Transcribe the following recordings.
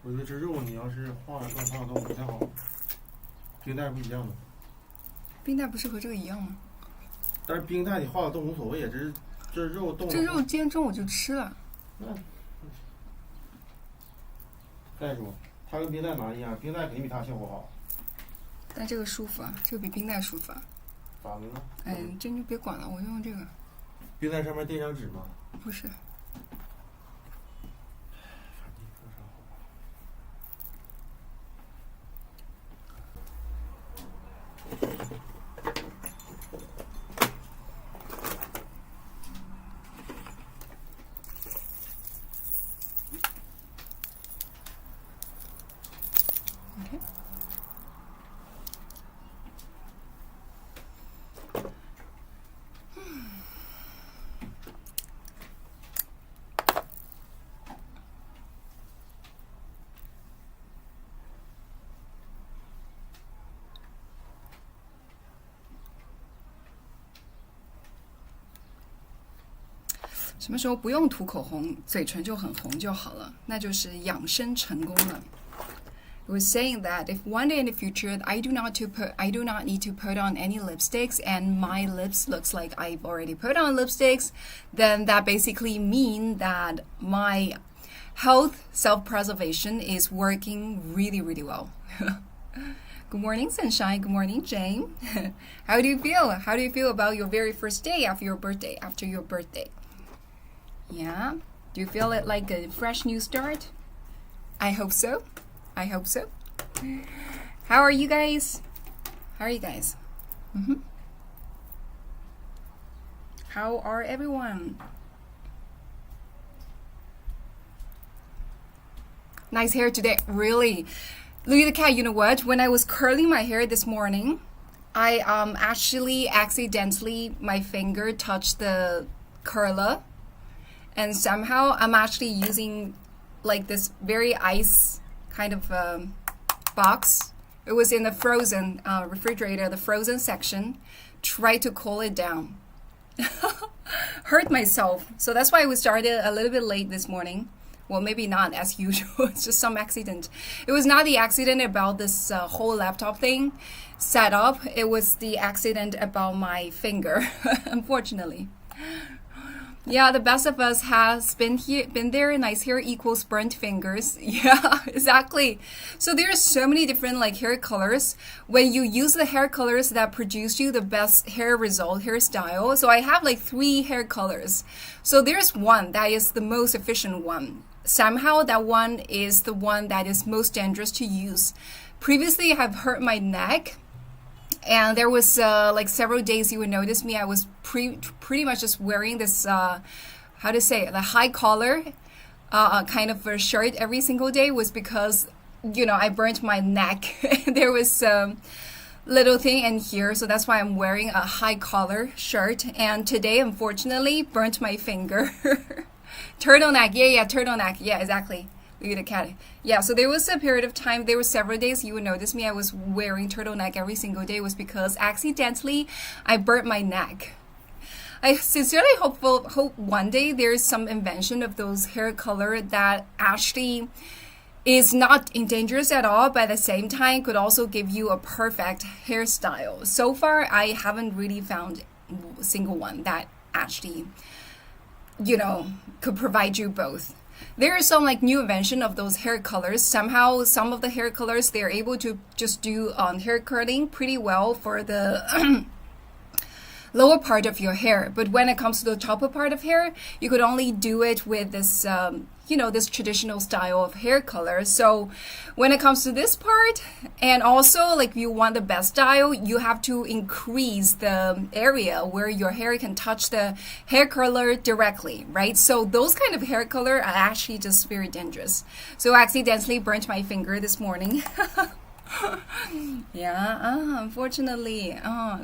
我觉得这肉你要是画的更胖都不太好，冰袋不一样的。冰袋不是和这个一样吗？但是冰袋你画的都无所谓，这肉冻。这肉今天中午就吃了。再说，它跟冰袋哪一样？冰袋肯定比它效果好。但这个舒服啊，这个比冰袋舒服啊。咋的呢？哎，这你就别管了，我用这个。冰袋上面垫张纸吗？不是。什么时候不用涂口红，嘴唇就很红就好了，那就是养生成功了。It was saying that if one day in the future I do not need to put on any lipsticks and my lips looks like I've already put on lipsticks, then that basically means that my health self-preservation is working really, really well. Good morning, Sunshine. Good morning, Jane. How do you feel? How do you feel about your very first day after your birthday? Yeah? Do you feel it like a fresh new start? I hope so. How are you guys? How are everyone? Nice hair today. Really? Louis the Cat, you know what? When I was curling my hair this morning, I actually accidentally, my finger touched the curler. And somehow I'm actually using like this very ice kind of box. It was in the frozen refrigerator, the frozen section. Try to cool it down. Hurt myself. So that's why we started a little bit late this morning. Well, maybe not as usual. It's just some accident. It was not the accident about this whole laptop thing set up. It was the accident about my finger, unfortunately. Yeah, the best of us has been there. Nice hair equals burnt fingers. Yeah, exactly. So there's so many different like hair colors. When you use the hair colors that produce you the best hairstyle. So I have like 3 hair colors. So there's one that is the most efficient one. Somehow that one is the one that is most dangerous to use. Previously, I've hurt my neck. And there was like several days you would notice me. I was pretty much just wearing this, the high collar kind of a shirt every single day was because, I burnt my neck. There was some little thing in here. So that's why I'm wearing a high collar shirt. And today, unfortunately, burnt my finger. Turtleneck. Yeah, turtleneck. Yeah, exactly. Look at the cat. Yeah, so there was a period of time, there were several days you would notice me, I was wearing turtleneck every single day. It was because accidentally I burnt my neck. I sincerely hope one day there's some invention of those hair color that actually is not dangerous at all, but at the same time could also give you a perfect hairstyle. So far, I haven't really found a single one that actually, could provide you both. There is some like new invention of those hair colors. Somehow, some of the hair colors, they're able to just do hair curling pretty well for the lower part of your hair. But when it comes to the top part of hair, you could only do it with this, this traditional style of hair color. So when it comes to this part, and also like you want the best style, you have to increase the area where your hair can touch the hair curler directly, right? So those kind of hair color are actually just very dangerous. So I accidentally burnt my finger this morning. Yeah, unfortunately.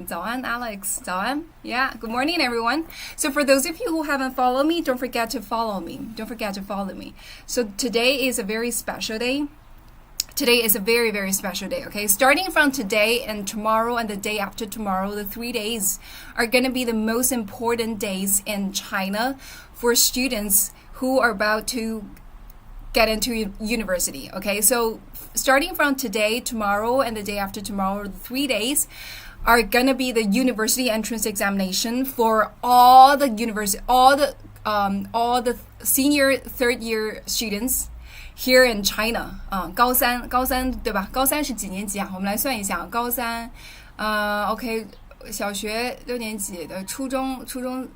早安 Alex. 早安. Yeah, good morning everyone. So for those of you who haven't followed me, don't forget to follow me. So today is a very special day. Today is a very, very special day, okay? Starting from today and tomorrow and the day after tomorrow, the 3 days are going to be the most important days in China for students who are about to get into university. Okay, so starting from today, tomorrow, and the day after tomorrow, the 3 days are gonna be the university entrance examination for all the university, all the senior third year students here in China. 高三对吧？高三是几年级啊？我们来算一下，高三，OK， 小学6年级的，初中6、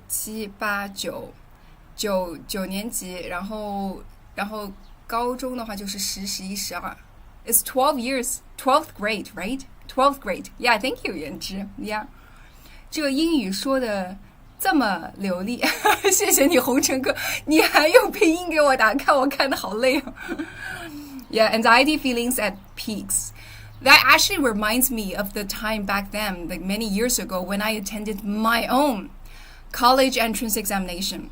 7、8、9年级，然后高中的话就是10、11、12。It's 12 years, 12th grade, right? 12th grade. Yeah, thank you, 颜之。Yeah， 这个英语说的这么流利，谢谢你，红尘哥，你还用拼音给我打，看我看的好累啊。Yeah, anxiety feelings at peaks. That actually reminds me of the time back then, like many years ago, when I attended my own college entrance examination.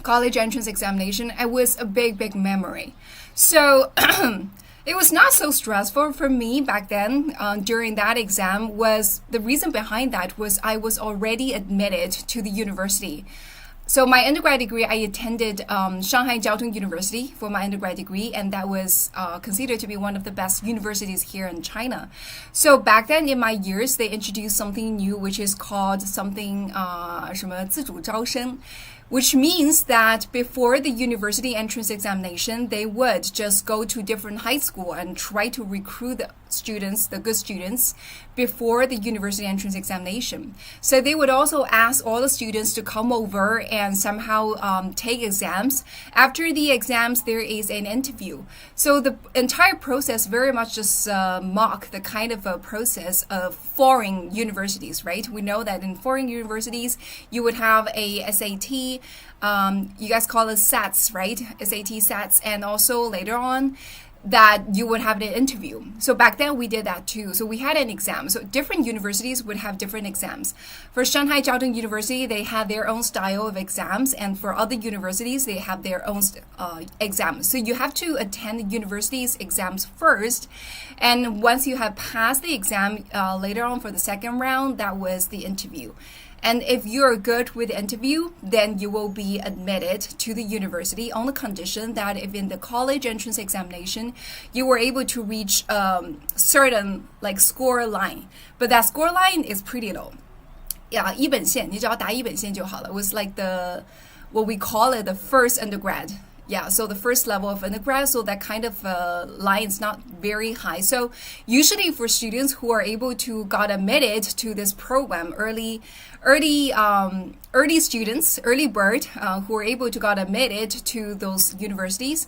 It was a big memory. So it was not so stressful for me back then during that exam. Was the reason behind that was I was already admitted to the university. So my undergrad degree, I attended Shanghai Jiao Tong University for my undergrad degree, and that was considered to be one of the best universities here in China. So back then in my years, they introduced something new, which is called something 什么自主招生。Which means that before the university entrance examination, they would just go to different high school and try to recruit the students, the good students, before the university entrance examination. So they would also ask all the students to come over and somehow take exams. After the exams, there is an interview. So the entire process very much just mock the kind of a process of foreign universities, right? We know that in foreign universities, you would have a SAT, you guys call it SATs, right? SAT, SATs, and also later on that you would have an interview. So back then we did that too. So we had an exam. So different universities would have different exams. For Shanghai Jiao Tong University, they had their own style of exams, and for other universities, they have their own exams. So you have to attend the university's exams first, and once you have passed the exam, later on for the second round, that was the interview. And if you're good with the interview, then you will be admitted to the university on the condition that if in the college entrance examination, you were able to reach certain like score line. But that score line is pretty low. Yeah, 一本线，你只要答一本线就好了. It was like what we call it the first undergrad. Yeah, so the first level of undergrad, so that kind of line is not very high. So usually for students who are able to got admitted to this program, early students, early bird, who are able to got admitted to those universities,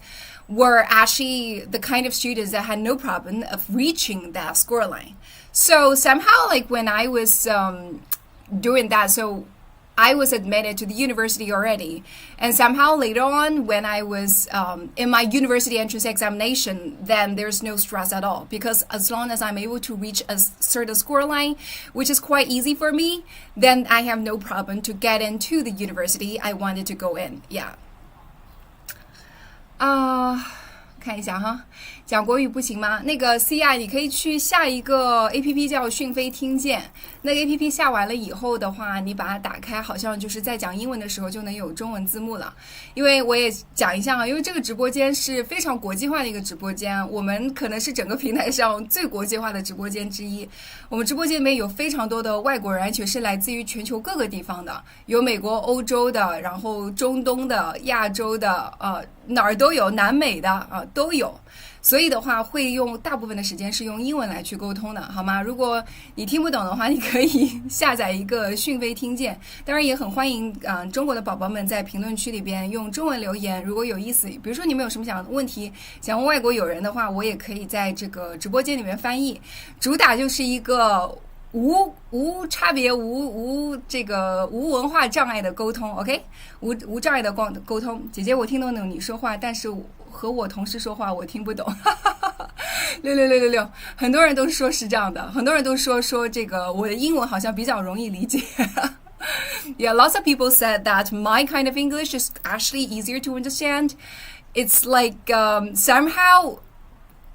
were actually the kind of students that had no problem of reaching that score line. So somehow, like when I was doing that, so I was admitted to the university already. And somehow later on, when I was in my university entrance examination, then there's no stress at all. Because as long as I'm able to reach a certain score line, which is quite easy for me, then I have no problem to get into the university I wanted to go in. Yeah. 看一下哈，讲国语不行吗？那个 C 啊，你可以去下一个 APP 叫讯飞听见。那个 APP 下完了以后的话，你把它打开，好像就是在讲英文的时候就能有中文字幕了。因为我也讲一下啊，因为这个直播间是非常国际化的一个直播间，我们可能是整个平台上最国际化的直播间之一。我们直播间里面有非常多的外国人，而且是来自于全球各个地方的，有美国、欧洲的，然后中东的、亚洲的，哪儿都有，南美的都有。所以的话，会用大部分的时间是用英文来去沟通的，好吗？如果你听不懂的话，你可以下载一个讯飞听见。当然也很欢迎中国的宝宝们在评论区里边用中文留言，如果有意思，比如说你们有什么问题想问外国友人的话，我也可以在这个直播间里面翻译。主打就是一个无差别、无文化障碍的沟通 ，OK？ 无障碍的沟通。姐姐，我听得懂你说话，但是和我同事说话我听不懂。66666，很多人都说是这样的，很多人都说这个我的英文好像比较容易理解。Yeah, lots of people said that my kind of English is actually easier to understand. It's like somehow,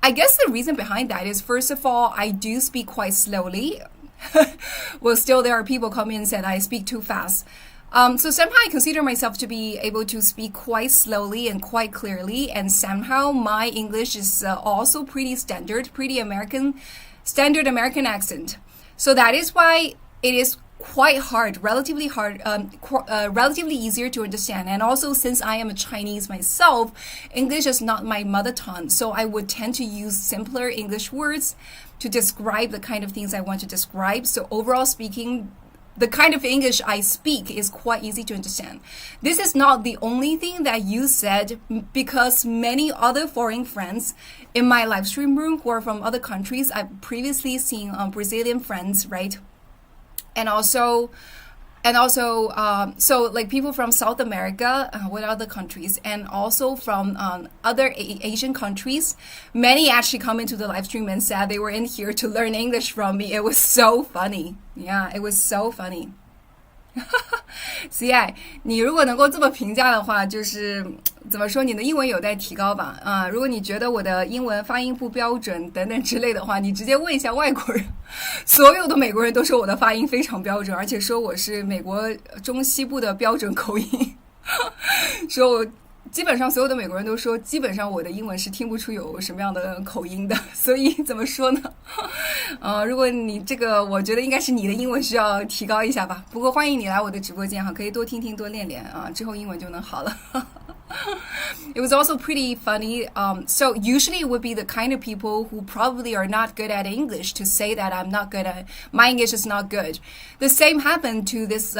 I guess the reason behind that is, first of all, I do speak quite slowly. Well, still there are people coming and said I speak too fast. So somehow I consider myself to be able to speak quite slowly and quite clearly, and somehow my English is also pretty standard, pretty American, standard American accent. So that is why it is quite hard, relatively easier to understand. And also, since I am a Chinese myself, English is not my mother tongue, so I would tend to use simpler English words to describe the kind of things I want to describe. So overall speaking, the kind of English I speak is quite easy to understand. This is not the only thing that you said, because many other foreign friends in my live stream room who are from other countries, I've previously seen Brazilian friends, right? And also, so like people from South America, what other countries, and also from other Asian countries. Many actually come into the live stream and said they were in here to learn English from me. It was so funny. Yeah, it was so funny. CI， 你如果能够这么评价的话，就是怎么说，你的英文有待提高吧？啊，如果你觉得我的英文发音不标准等等之类的话，你直接问一下外国人。所有的美国人都说我的发音非常标准，而且说我是美国中西部的标准口音。说我基本上所有的美国人都说，基本上我的英文是听不出有什么样的口音的。所以怎么说呢？如果你这个，我觉得应该是你的英文需要提高一下吧。不过欢迎你来我的直播间哈，可以多听听多练练啊，之后英文就能好了。It was also pretty funny. So usually it would be the kind of people who probably are not good at English to say that I'm not good at, my English is not good. The same happened to this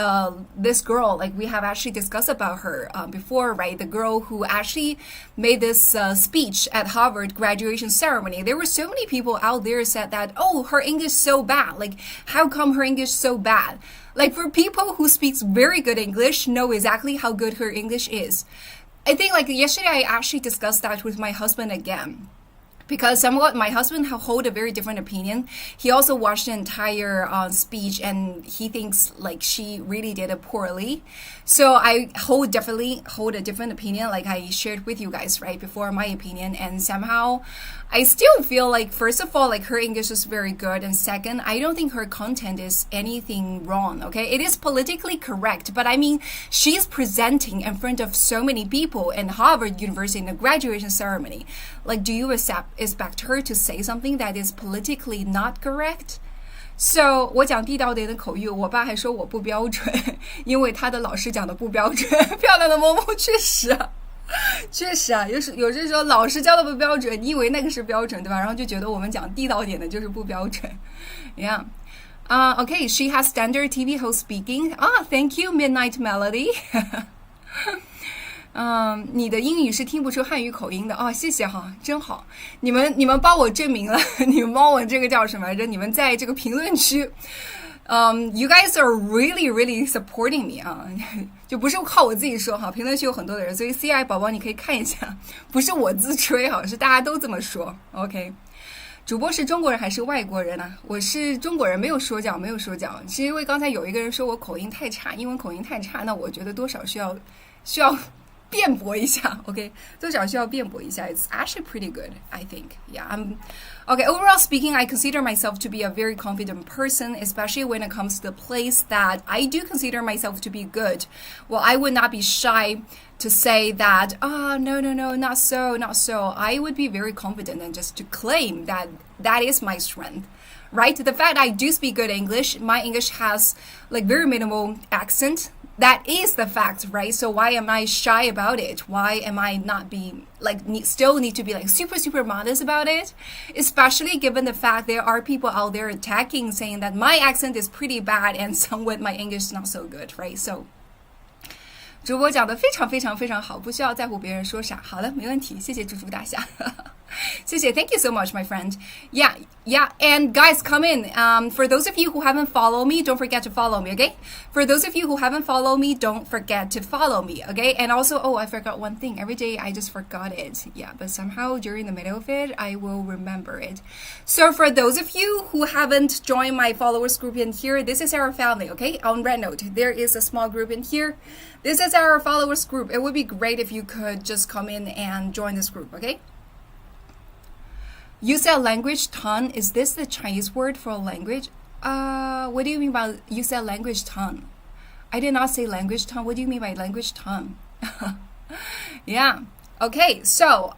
girl. Like we have actually discussed about her before, right? The girl who actually made this speech at Harvard graduation ceremony. There were so many people out there said that, oh, her English is so bad. Like, how come her English is so bad? Like for people who speaks very good English, know exactly how good her English is. I think like yesterday I actually discussed that with my husband again. Because somewhat my husband hold a very different opinion. He also watched the entire speech and he thinks like she really did it poorly. So I definitely hold a different opinion, like I shared with you guys right before, my opinion. And somehow I still feel like, first of all, like her English is very good, and second, I don't think her content is anything wrong. Okay, it is politically correct, but I mean, she's presenting in front of so many people in Harvard University in the graduation ceremony. Like, do you expect her to say something that is politically not correct? So 我讲地道点的口语，我爸还说我不标准，因为他的老师讲的不标准。漂亮的萌萌，确实啊，确实啊，有些时候老师教的不标准，你以为那个是标准，对吧？然后就觉得我们讲地道点的就是不标准。Yeah. Okay, she has standard TV host speaking. Thank you, Midnight Melody. 你的英语是听不出汉语口音的谢谢哈，真好，你们帮我证明了，你们帮我这个叫什么来着？你们在这个评论区，you guys are really supporting me 啊，就不是靠我自己说哈，评论区有很多的人，所以 CI 宝宝你可以看一下，不是我自吹哈，是大家都这么说。OK， 主播是中国人还是外国人啊？我是中国人，没有说教，是因为刚才有一个人说我口音太差，英文口音太差，那我觉得多少需要辩驳一下 ，OK， 多少需要辩驳一下。It's actually pretty good, I think. Yeah, okay. Overall speaking, I consider myself to be a very confident person, especially when it comes to the place that I do consider myself to be good. Well, I would not be shy to say that, no, not so. I would be very confident and just to claim that that is my strength. Right? The fact I do speak good English, my English has like very minimal accent. That is the fact, right? So why am I shy about it? Why am I not being like still need to be like super modest about it? Especially given the fact there are people out there attacking, saying that my accent is pretty bad and somewhat my English is not so good, right? So 主播讲的非常好，不需要在乎别人说啥。好的，没问题，谢谢猪猪大侠。谢谢 Thank you so much, my friend. Yeah. And guys, come in. For those of you who haven't followed me, don't forget to follow me, okay? For those of you who haven't followed me, don't forget to follow me, okay? And also, I forgot one thing. Every day I just forgot it. Yeah, but somehow during the middle of it, I will remember it. So for those of you who haven't joined my followers group in here, this is our family, okay? On Red Note, there is a small group in here. This is our followers group. It would be great if you could just come in and join this group, okay? You said language tongue. Is this the Chinese word for language? What do you mean by you said language tongue? I did not say language tongue. What do you mean by language tongue? Yeah. Okay, so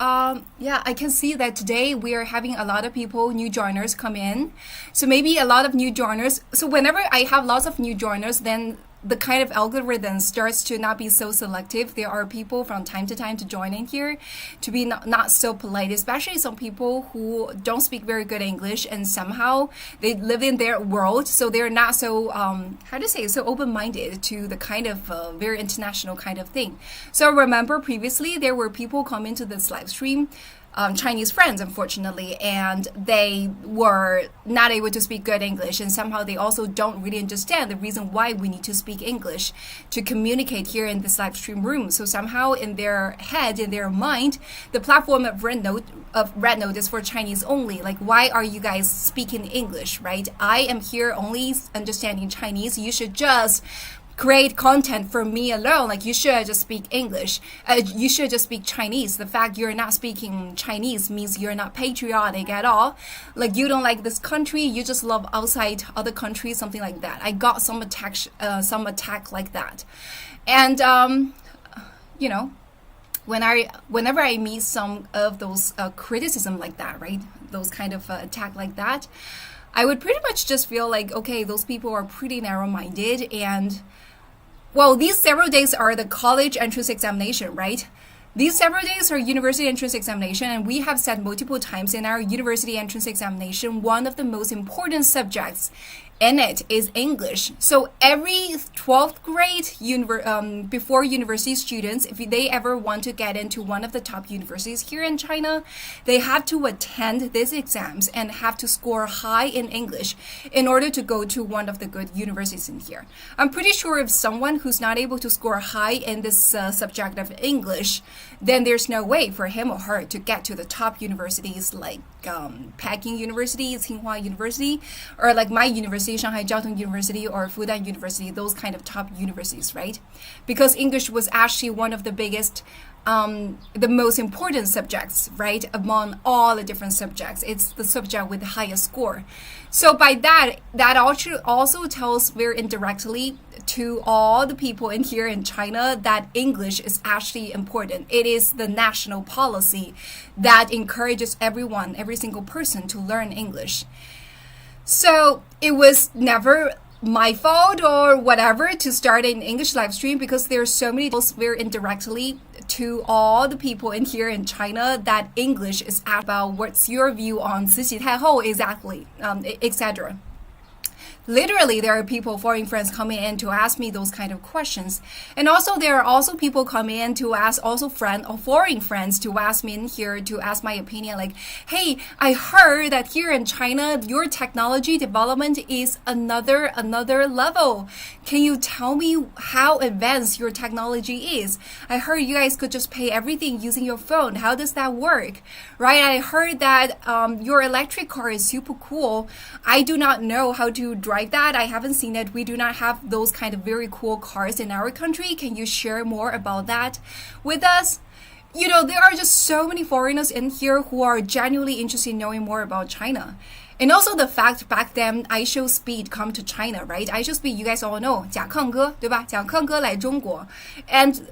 yeah, I can see that today we are having a lot of people, new joiners come in. So maybe a lot of new joiners. So whenever I have lots of new joiners, then the kind of algorithm starts to not be so selective. There are people from time to time to join in here to be not so polite, especially some people who don't speak very good English and somehow they live in their world. So they're not so, how to say, so open-minded to the kind of very international kind of thing. So remember previously there were people coming to this live stream, Chinese friends, unfortunately, and they were not able to speak good English, and somehow they also don't really understand the reason why we need to speak English to communicate here in this live stream room. So somehow in their head, in their mind, the platform of Red Note is for Chinese only. Like, why are you guys speaking English, right? I am here only understanding Chinese. You should just create content for me alone. Like, you should just speak English. You should just speak Chinese. The fact you're not speaking Chinese means you're not patriotic at all. Like, you don't like this country. You just love outside other countries, something like that. I got some attack like that. And, you know, whenever I meet some of those criticism like that, right? Those kind of attack like that, I would pretty much just feel like, okay, those people are pretty narrow-minded. And well, these several days are the college entrance examination, right? These several days are university entrance examination, and we have said multiple times in our university entrance examination, one of the most important subjects in it is English. So every 12th grade before university students, if they ever want to get into one of the top universities here in China, they have to attend these exams and have to score high in English in order to go to one of the good universities in here. I'm pretty sure if someone who's not able to score high in this subject of English, then there's no way for him or her to get to the top universities like Peking University, Tsinghua University, or like my university, Shanghai Jiao Tong University or Fudan University, those kind of top universities, right? Because English was actually one of the biggest, the most important subjects, right? Among all the different subjects, it's the subject with the highest score. So by that also tells very indirectly to all the people in here in China that English is actually important. It is the national policy that encourages everyone, every single person to learn English. So it was never my fault or whatever to start an English live stream because there are so many tools very indirectly to all the people in here in China that English is about what's your view on 慈禧太后exactly, etc. Literally, there are people, foreign friends coming in to ask me those kind of questions. And also, there are also people coming in to ask also foreign friends to ask me in here to ask my opinion. Like, hey, I heard that here in China, your technology development is another level. Can you tell me how advanced your technology is? I heard you guys could just pay everything using your phone. How does that work? Right? I heard that your electric car is super cool. I do not know how to drive that. I haven't seen it. We do not have those kind of very cool cars in our country. Can you share more about that with us? You know, there are just so many foreigners in here who are genuinely interested in knowing more about China. And also the fact back then, iShowSpeed come to China, right? iShowSpeed, you guys all know, 贾抗哥，对吧？贾抗哥来中国. And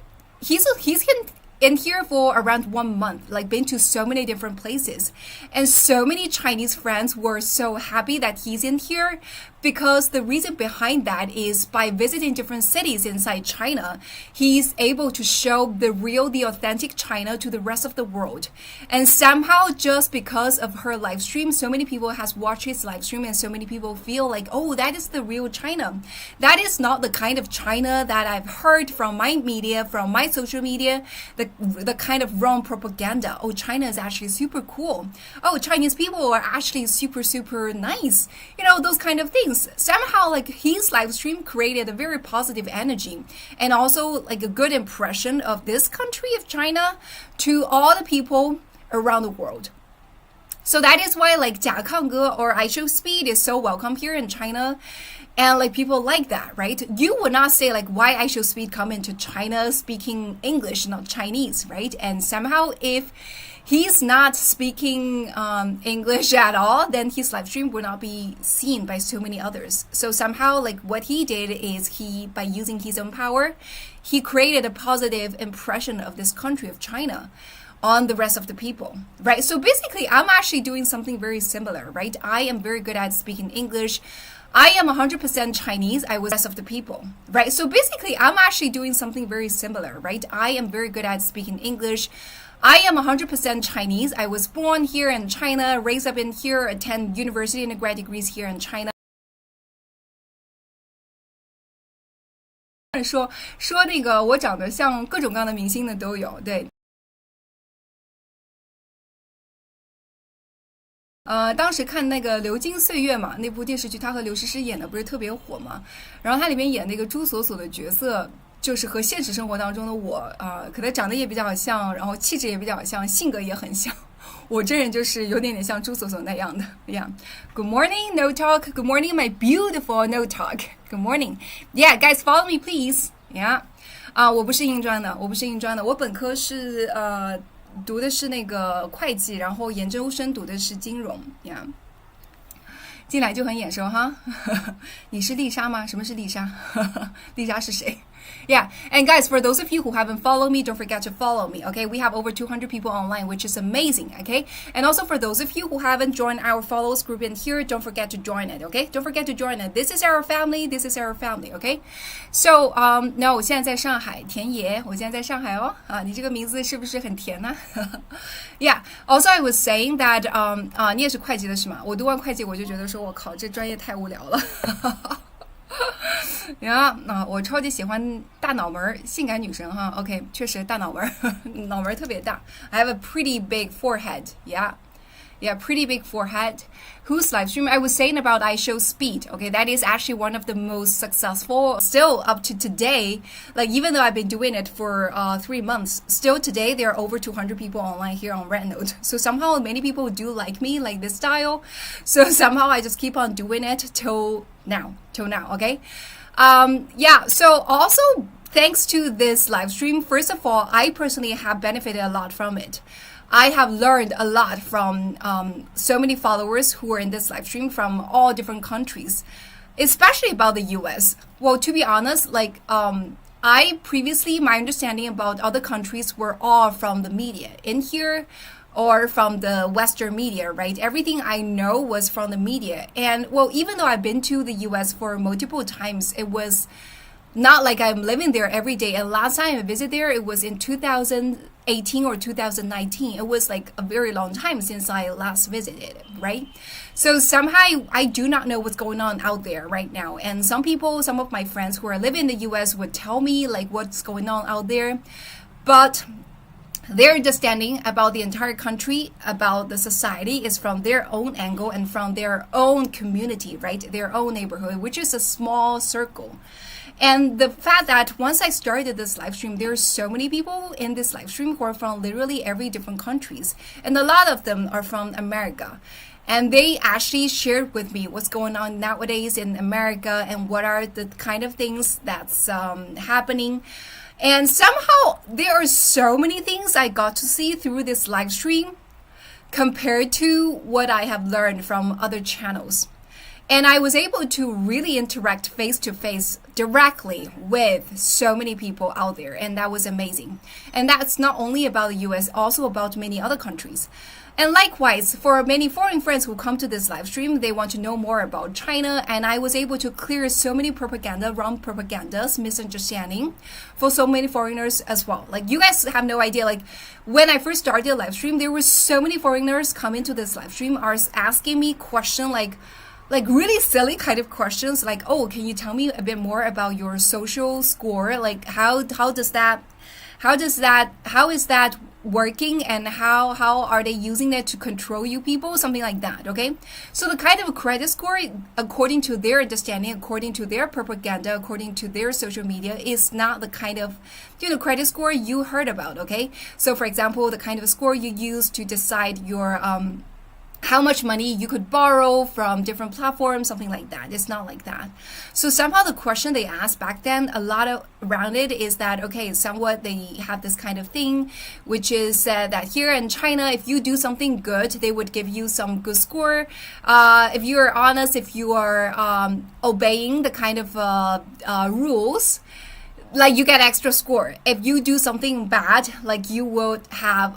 he's in here for around 1 month, like been to so many different places. And so many Chinese friends were so happy that he's in here because the reason behind that is by visiting different cities inside China, he's able to show the authentic China to the rest of the world. And somehow just because of her live stream, so many people has watched his live stream and so many people feel like, oh, that is the real China. That is not the kind of China that I've heard from my media, from my social media, the kind of wrong propaganda. Oh, China is actually super cool. Oh, Chinese people are actually super, super nice. You know, those kind of things. Somehow, like, his live stream created a very positive energy and also like a good impression of this country of China to all the people around the world. So that is why like 甲亢哥 or I show speed is so welcome here in China. And like people like that, right? You would not say like why I show speed come into China speaking English, not Chinese, right? And somehow if he's not speaking English at all, then his live stream will not be seen by so many others. So somehow like what he did is he, by using his own power, he created a positive impression of this country of China on the rest of the people, right? So basically I'm actually doing something very similar, right? I am very good at speaking English. I am 100% Chinese. I was the rest of the people, right? So basically I'm actually doing something very similar, right? I am very good at speaking English. I am 100% Chinese. I was born here in China, raised up in here, attend university and grad degrees here in China. 说那个我长得像各种各样的明星的都有，对。当时看那个《流金岁月》嘛，那部电视剧，他和刘诗诗演的不是特别火嘛？然后他里面演那个朱锁锁的角色，就是和现实生活当中的我可能长得也比较像，然后气质也比较像，性格也很像。我这人就是有点点像朱锁锁那样的。Yeah. Good morning, No Talk. Good morning, my beautiful No Talk. Good morning. Yeah, guys, follow me, please. Yeah. 我不是应专的，我本科是读的是那个会计，然后研究生读的是金融呀。进来就很眼熟哈。你是丽莎吗？什么是丽莎？丽莎是谁？ Yeah, and guys, for those of you who haven't followed me, don't forget to follow me, okay? We have over 200 people online, which is amazing, okay? And also for those of you who haven't joined our followers group in here, don't forget to join it, okay? Don't forget to join it. This is our family, okay? So, no, 我现在在上海，田野，我现在在上海哦。你这个名字是不是很甜呢？ Yeah, also I was saying that, 你也是会计的是吗？我读完会计我就觉得说，我靠，这专业太无聊了。我超级喜欢大脑门性感女神哈 OK 确实大脑门脑门特别大 I have a pretty big forehead yeah pretty big forehead whose live stream I was saying about I show speed okay that is actually one of the most successful still up to today like even though I've been doing it for 3 months still today there are over 200 people online here on Rednote so somehow many people do like me like this style so somehow I just keep on doing it till now okay yeah so also thanks to this live stream first of all I personally have benefited a lot from it I have learned a lot from so many followers who are in this live stream from all different countries especially about the US well to be honest like I previously my understanding about other countries were all from the media in here or from the Western media, right? Everything I know was from the media. And well, even though I've been to the US for multiple times, it was not like I'm living there every day. And last time I visited there, it was in 2018 or 2019. It was like a very long time since I last visited, right? So somehow I do not know what's going on out there right now. And some of my friends who are living in the US would tell me like what's going on out there. But their understanding about the entire country, about the society is from their own angle and from their own community, right? Their own neighborhood, which is a small circle. And the fact that once I started this live stream, there are so many people in this live stream who are from literally every different countries. And a lot of them are from America. And they actually shared with me what's going on nowadays in America and what are the kind of things that's happening. And somehow there are so many things I got to see through this live stream compared to what I have learned from other channels. And I was able to really interact face to face directly with so many people out there. And that was amazing. And that's not only about the US, also about many other countries. And likewise, for many foreign friends who come to this live stream, they want to know more about China. And I was able to clear so many wrong propagandas, misunderstanding for so many foreigners as well. Like you guys have no idea, like when I first started the live stream, there were so many foreigners coming to this live stream are asking me questions like really silly kind of questions like, oh, can you tell me a bit more about your social score? Like how is that working and how are they using that to control you people? Something like that, okay? So the kind of credit score, according to their understanding, according to their propaganda, according to their social media, is not the kind of, credit score you heard about, okay? So for example, the kind of score you use to decide your, how much money you could borrow from different platforms, something like that. It's not like that. So somehow the question they asked back then, a lot of around it is that, okay, somewhat they have this kind of thing, which is that here in China, if you do something good, they would give you some good score. If you are honest, if you are obeying the kind of rules, like you get extra score. If you do something bad, like you will have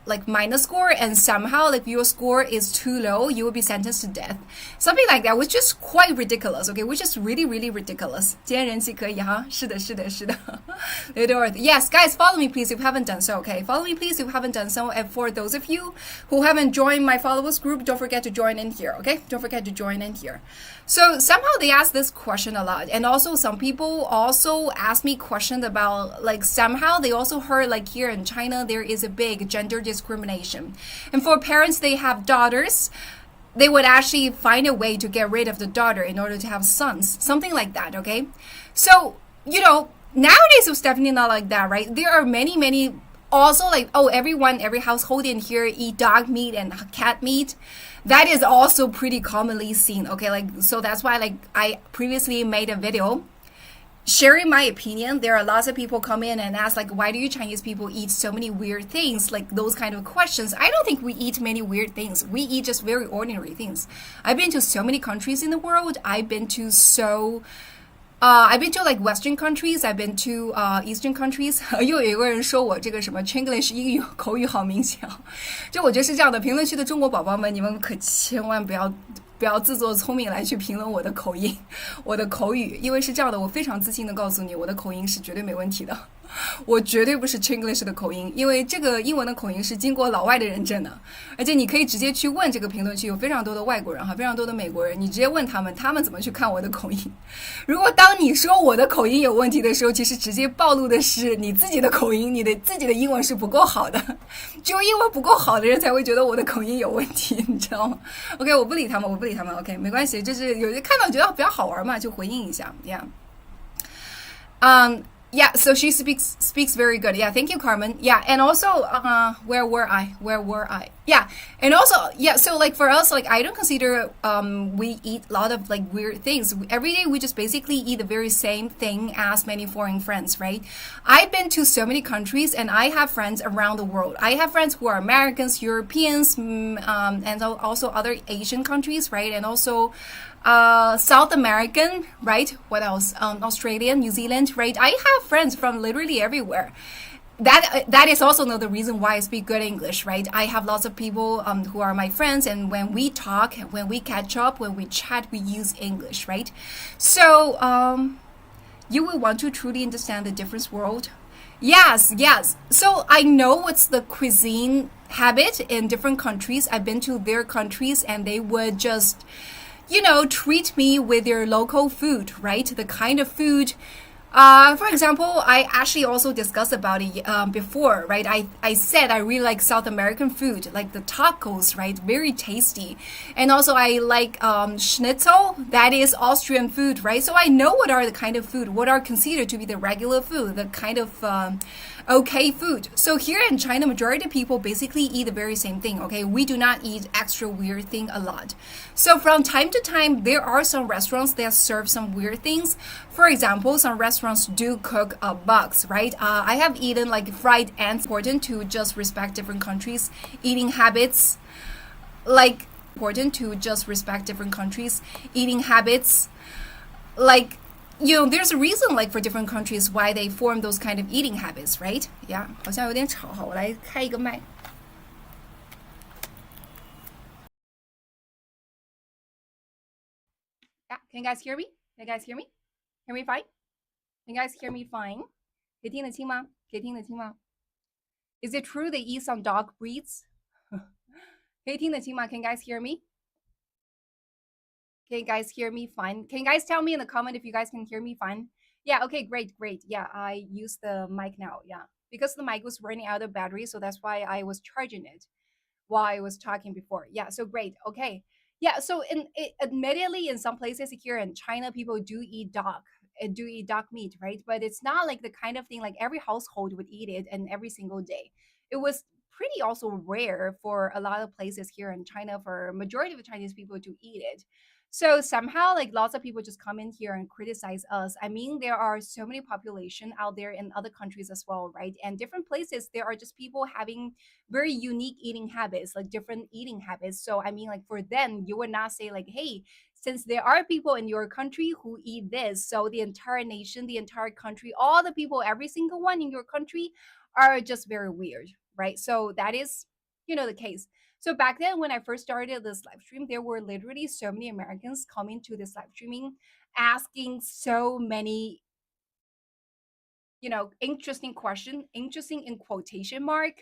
like minus score, and somehow like your score is too low, you will be sentenced to death. Something like that, which is quite ridiculous. Okay, which is really really ridiculous. 今天人气可以哈，是的，是的，是的。Yes, guys, follow me please if you haven't done so. Okay, follow me please if you haven't done so. And for those of you who haven't joined my followers group, don't forget to join in here. Okay, don't forget to join in here. So somehow they ask this question a lot, and also some people also ask me questions about like somehow they also heard like here in China there is a big gender discrimination, and for parents they have daughters, they would actually find a way to get rid of the daughter in order to have sons, something like that. Okay, so nowadays it's definitely not like that, right? There are many also like, oh, every household in here eat dog meat and cat meat. That is also pretty commonly seen. Okay, like, so that's why like I previously made a video sharing my opinion. There are lots of people come in and ask like, why do you Chinese people eat so many weird things, like those kind of questions. I don't think we eat many weird things. We eat just very ordinary things. I've been to so many countries in the world. I've been to like Western countries. I've been to Eastern countries. 又有一个人说我这个什么 Chinglish 英语口语好明显，就我觉得是这样的。评论区的中国宝宝们，你们可千万不要自作聪明来去评论我的口音，我的口语，因为是这样的，我非常自信的告诉你，我的口音是绝对没问题的。我绝对不是 Chinglish 的口音，因为这个英文的口音是经过老外的认证的，而且你可以直接去问这个评论区，有非常多的外国人哈，非常多的美国人，你直接问他们怎么去看我的口音。如果当你说我的口音有问题的时候，其实直接暴露的是你自己的口音，你的自己的英文是不够好的，只有英文不够好的人才会觉得我的口音有问题，你知道吗 ？OK， 我不理他们 ，OK， 没关系，就是有人看到觉得比较好玩嘛，就回应一下 ，Yeah，Yeah, so she speaks very good. Yeah, thank you, Carmen. Yeah, and also, where were I? Yeah, and also, yeah. So like for us, like I don't consider we eat a lot of like weird things. Every day we just basically eat the very same thing as many foreign friends, right? I've been to so many countries, and I have friends around the world. I have friends who are Americans, Europeans, and also other Asian countries, right? And also South American, right? What else? Australia, New Zealand, right? I have friends from literally everywhere. That is also another reason why I speak good English, right? I have lots of people who are my friends, and when we talk, when we catch up, when we chat, we use English, right? So you will want to truly understand the different world. Yes. So I know what's the cuisine habit in different countries. I've been to their countries, and they would just treat me with their local food, right? The kind of food. For example, I actually also discussed about it before, right? I said I really like South American food, like the tacos, right? Very tasty. And also I like schnitzel, that is Austrian food, right? So I know what are the kind of food, what are considered to be the regular food, the kind of okay food. So here in China, majority of people basically eat the very same thing, okay? We do not eat extra weird thing a lot. So from time to time, there are some restaurants that serve some weird things. For example, some restaurants do cook bugs, right? I have eaten like fried ants. Important to just respect different countries' eating habits. Like, important to just respect different countries' eating habits. Like, there's a reason like for different countries why they form those kind of eating habits, right? Yeah, 好像有点吵哈，我来开一个麦。Yeah, can you guys hear me? Can you guys hear me? Hear me fine? Can you guys hear me fine? 可以听得清吗？可以听得清吗？ Is it true they eat some dog breeds? 可以听得清吗？ Can you guys hear me? Can you guys hear me fine? Can you guys tell me in the comment if you guys can hear me fine? Yeah, okay, great. Yeah, I use the mic now. Yeah, because the mic was running out of battery, so that's why I was charging it while I was talking before. Yeah, so great. Okay. Yeah, so admittedly, in some places here in China, people do eat dog meat, right? But it's not like the kind of thing like every household would eat it and every single day. It was pretty also rare for a lot of places here in China for majority of the Chinese people to eat it. So somehow, like lots of people just come in here and criticize us. I mean, there are so many population out there in other countries as well, right? And different places, there are just people having very unique eating habits, like different eating habits. So I mean, like for them, you would not say like, hey, since there are people in your country who eat this, so the entire nation, the entire country, all the people, every single one in your country are just very weird, right? So that is, the case. So back then, when I first started this live stream, there were literally so many Americans coming to this live streaming, asking so many, interesting question, interesting in quotation mark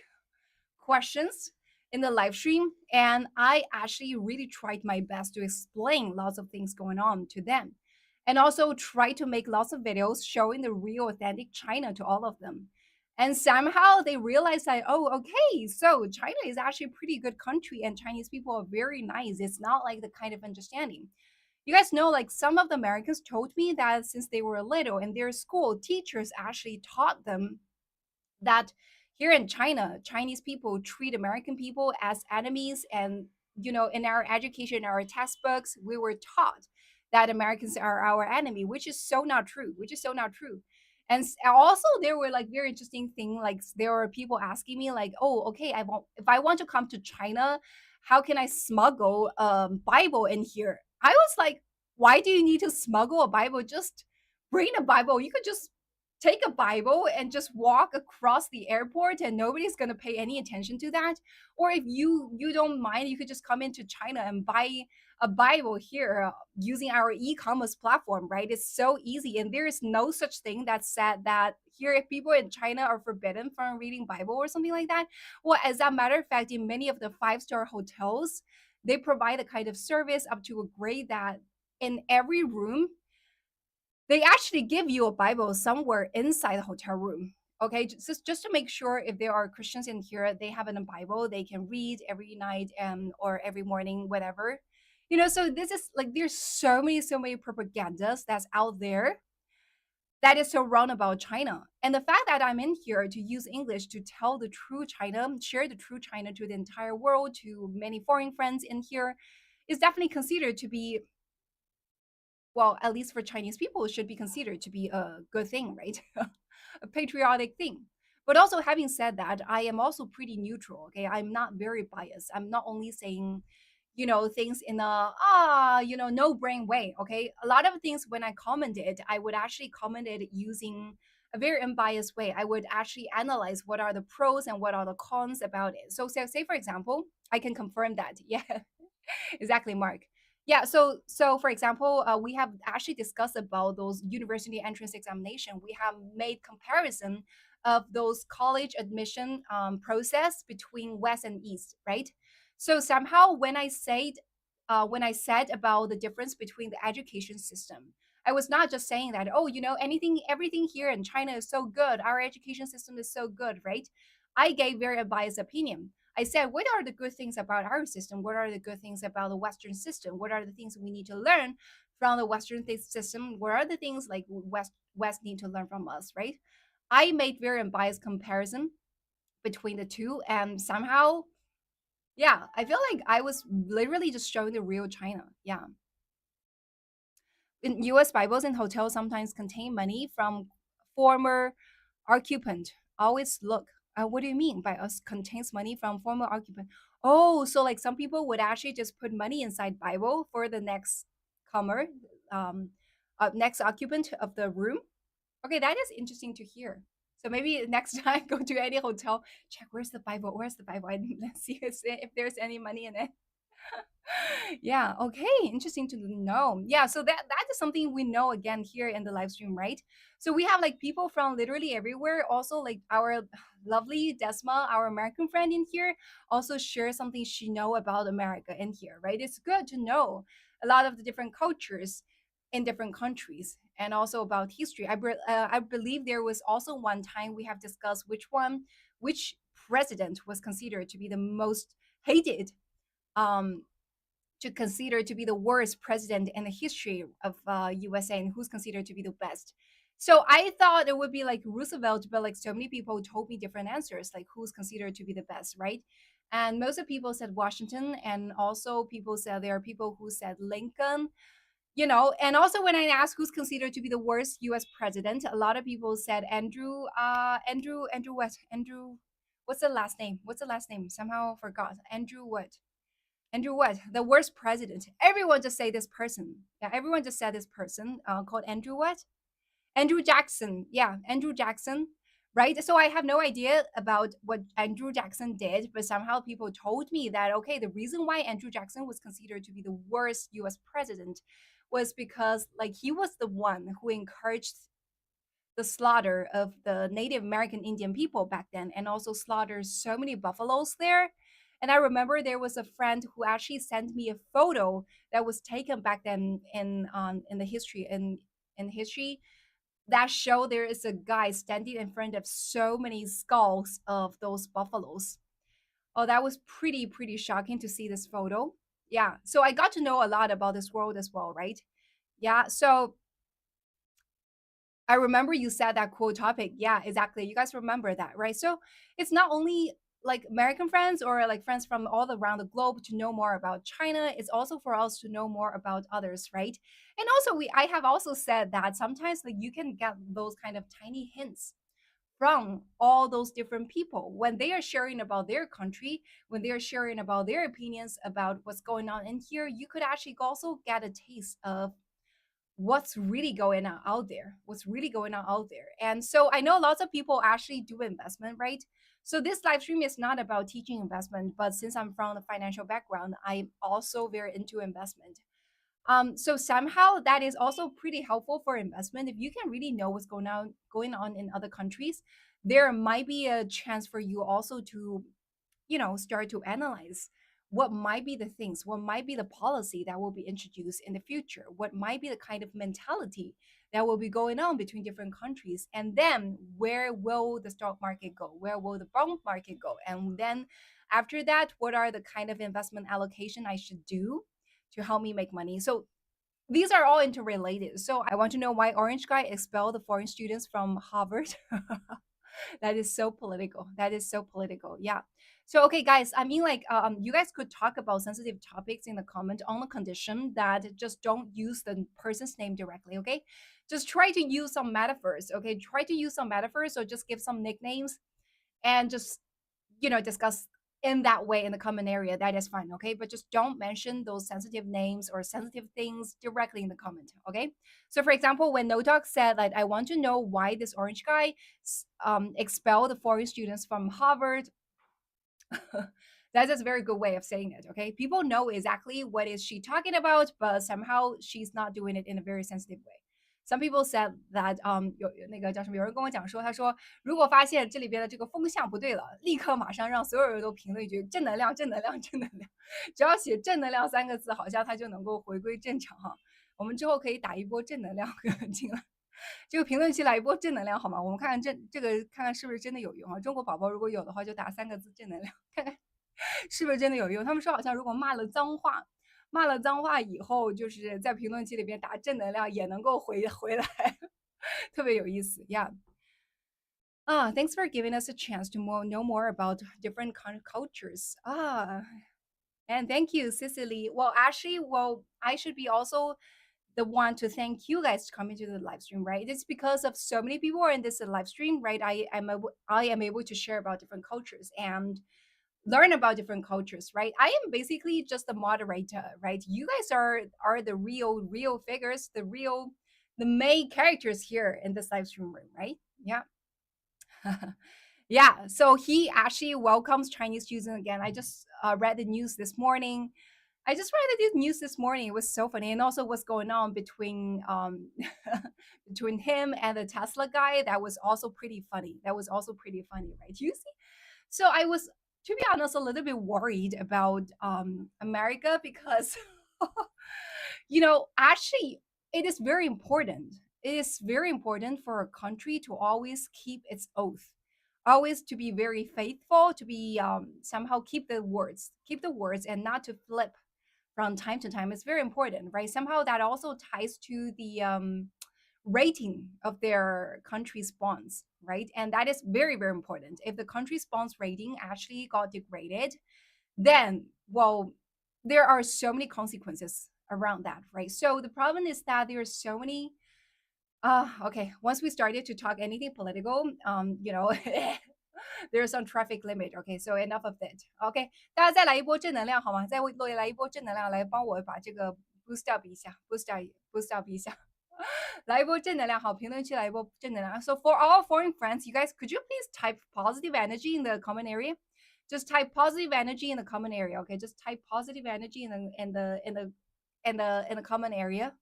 questions in the live stream. And I actually really tried my best to explain lots of things going on to them. And also try to make lots of videos showing the real authentic China to all of them. And somehow they realized that, oh, okay, so China is actually a pretty good country and Chinese people are very nice. It's not like the kind of understanding. You guys know, like some of the Americans told me that since they were little in their school, teachers actually taught them that here in China, Chinese people treat American people as enemies. And, in our education, our textbooks, we were taught that Americans are our enemy, which is so not true, And also, there were like very interesting thing. Like there were people asking me, like, "Oh, okay, if I want to come to China, how can I smuggle Bible in here?" I was like, "Why do you need to smuggle a Bible? Just bring a Bible. You could just take a Bible and just walk across the airport and nobody's going to pay any attention to that. Or if you don't mind, you could just come into China and buy a Bible here using our e-commerce platform, right? It's so easy. And there is no such thing that said that here if people in China are forbidden from reading Bible or something like that. Well, as a matter of fact, in many of the five-star hotels, they provide a kind of service up to a grade that in every room they actually give you a Bible somewhere inside the hotel room. Okay, just to make sure if there are Christians in here, they have a Bible they can read every night or every morning, whatever. So this is like there's so many propagandas that's out there that is so wrong about China. And the fact that I'm in here to use English to tell the true China, share the true China to the entire world, to many foreign friends in here, is definitely considered to be, well, at least for Chinese people, it should be considered to be a good thing, right? A patriotic thing. But also, having said that, I am also pretty neutral. Okay, I'm not very biased. I'm not only saying, things in a no brain way. Okay, a lot of things when I commented, I would actually comment it using a very unbiased way. I would actually analyze what are the pros and what are the cons about it. So, say for example, I can confirm that. Yeah, exactly, Mark. Yeah, so for example, we have actually discussed about those university entrance examination. We have made comparison of those college admission process between West and East, right? So somehow when I said about the difference between the education system, I was not just saying that, oh, everything here in China is so good, our education system is so good, right? I gave very biased opinion. I said, what are the good things about our system? What are the good things about the Western system? What are the things we need to learn from the Western system? What are the things like West need to learn from us, right? I made very unbiased comparison between the two, and somehow, yeah, I feel like I was literally just showing the real China. Yeah. In US Bibles and hotels sometimes contain money from former occupant. Always look. What do you mean by us contains money from former occupant? Oh, so like some people would actually just put money inside Bible for the next comer, um, next occupant of the room. Okay, that is interesting to hear. So maybe next time go to any hotel, check where's the Bible, where's the Bible, and let's see if there's any money in it. Yeah, okay, interesting to know. Yeah, so that is something we know again here in the live stream, right? So we have like people from literally everywhere. Also, like our lovely Desma, our American friend in here, also share something she know about America in here, right? It's good to know a lot of the different cultures in different countries and also about history. I believe there was also one time we have discussed which president was considered to be the most hated, um to consider to be the worst president in the history of USA, and who's considered to be the best. So I thought it would be like Roosevelt, but like so many people told me different answers, like who's considered to be the best, right? And most of people said Washington, and also people said there are people who said Lincoln, and also when I asked who's considered to be the worst US president, a lot of people said Andrew what? What's the last name? What's the last name? Somehow forgot. Andrew what? Andrew what? The worst president. Everyone just say this person. Yeah, everyone just said this person called Andrew what? Andrew Jackson. Yeah, Andrew Jackson. Right. So I have no idea about what Andrew Jackson did, but somehow people told me that, okay, the reason why Andrew Jackson was considered to be the worst US president was because, like, he was the one who encouraged the slaughter of the Native American Indian people back then and also slaughtered so many buffaloes there. And I remember there was a friend who actually sent me a photo that was taken back then in the history in history that show there is a guy standing in front of so many skulls of those buffaloes. Oh, that was pretty shocking to see this photo. Yeah, so I got to know a lot about this world as well, right? Yeah, so I remember you said that cool topic. Yeah, exactly. You guys remember that, right? So it's not only like American friends or like friends from all around the globe to know more about China. It's also for us to know more about others, right? And also I have also said that sometimes like you can get those kind of tiny hints from all those different people when they are sharing about their country, when they are sharing about their opinions about what's going on in here. You could actually also get a taste of what's really going on out there, what's really going on out there. And so I know lots of people actually do investment, right? So this live stream is not about teaching investment, but since I'm from the financial background, I'm also very into investment. So somehow that is also pretty helpful for investment. If you can really know what's going on in other countries, there might be a chance for you also to, start to analyze what might be the things, what might be the policy that will be introduced in the future, what might be the kind of mentality that will be going on between different countries, and then where will the stock market go, where will the bond market go, and then after that, what are the kind of investment allocation I should do to help me make money. So these are all interrelated. So I want to know why Orange Guy expelled the foreign students from Harvard. That is so political. That is so political. Yeah. So okay, guys. I mean, like, you guys could talk about sensitive topics in the comment on the condition that just don't use the person's name directly. Okay, just try to use some metaphors. Okay, try to use some metaphors or just give some nicknames and just discuss in that way in the common area. That is fine, okay? But just don't mention those sensitive names or sensitive things directly in the comment, okay? So, for example, when No Dog said, like, I want to know why this orange guy expelled the foreign students from Harvard, that's just a very good way of saying it, okay? People know exactly what is she talking about, but somehow she's not doing it in a very sensitive way. Some people said that 有人跟我讲说，他说如果发现这里边的这个风向不对了，立刻马上让所有人都评论一句正能量，正能量，正能量。只要写正能量三个字，好像他就能够回归正常哈。我们之后可以打一波正能量进来，这个评论区来一波正能量好吗？我们看看这个看看是不是真的有用啊？中国宝宝如果有的话，就打三个字正能量，看看是不是真的有用？他们说好像如果骂了脏话，骂了脏话以后，就是在评论区里边打正能量也能够回来，特别有意思呀。Thanks for giving us a chance to know more about different cultures. And thank you, Cicely. Well, actually, I should be also the one to thank you guys coming to the live stream, right? It's because of so many people are in this live stream, right? I am able to share about different cultures and learn about different cultures, right? I am basically just the moderator, right? You guys are the real figures, the main characters here in this live stream room, right? Yeah. Yeah, so he actually welcomes Chinese students again. I just read the news this morning. I just read the news this morning. It was so funny, and also what's going on between between him and the Tesla guy. That was also pretty funny. That was also pretty funny, right? You see, so I was, to be honest, a little bit worried about America because, actually, it is very important. It is very important for a country to always keep its oath, always to be very faithful, to be somehow keep the words, and not to flip from time to time. It's very important, right? Somehow that also ties to the rating of their country's bonds, right? And that is very, very important. If the country's bonds rating actually got degraded, then, well, there are so many consequences around that, right? So the problem is that there are so many. Okay. Once we started to talk anything political, there's some traffic limit. Okay, so enough of that. OK，大家再来一波正能量好吗？再来一波正能量，来帮我把这个 boost up 一下，boost up 一下。来一波正能量，好，评论区来一波正能量。So for all foreign friends, you guys, could you please type positive energy in the comment area? Just type positive energy in the comment area. Okay, just type positive energy in the comment area,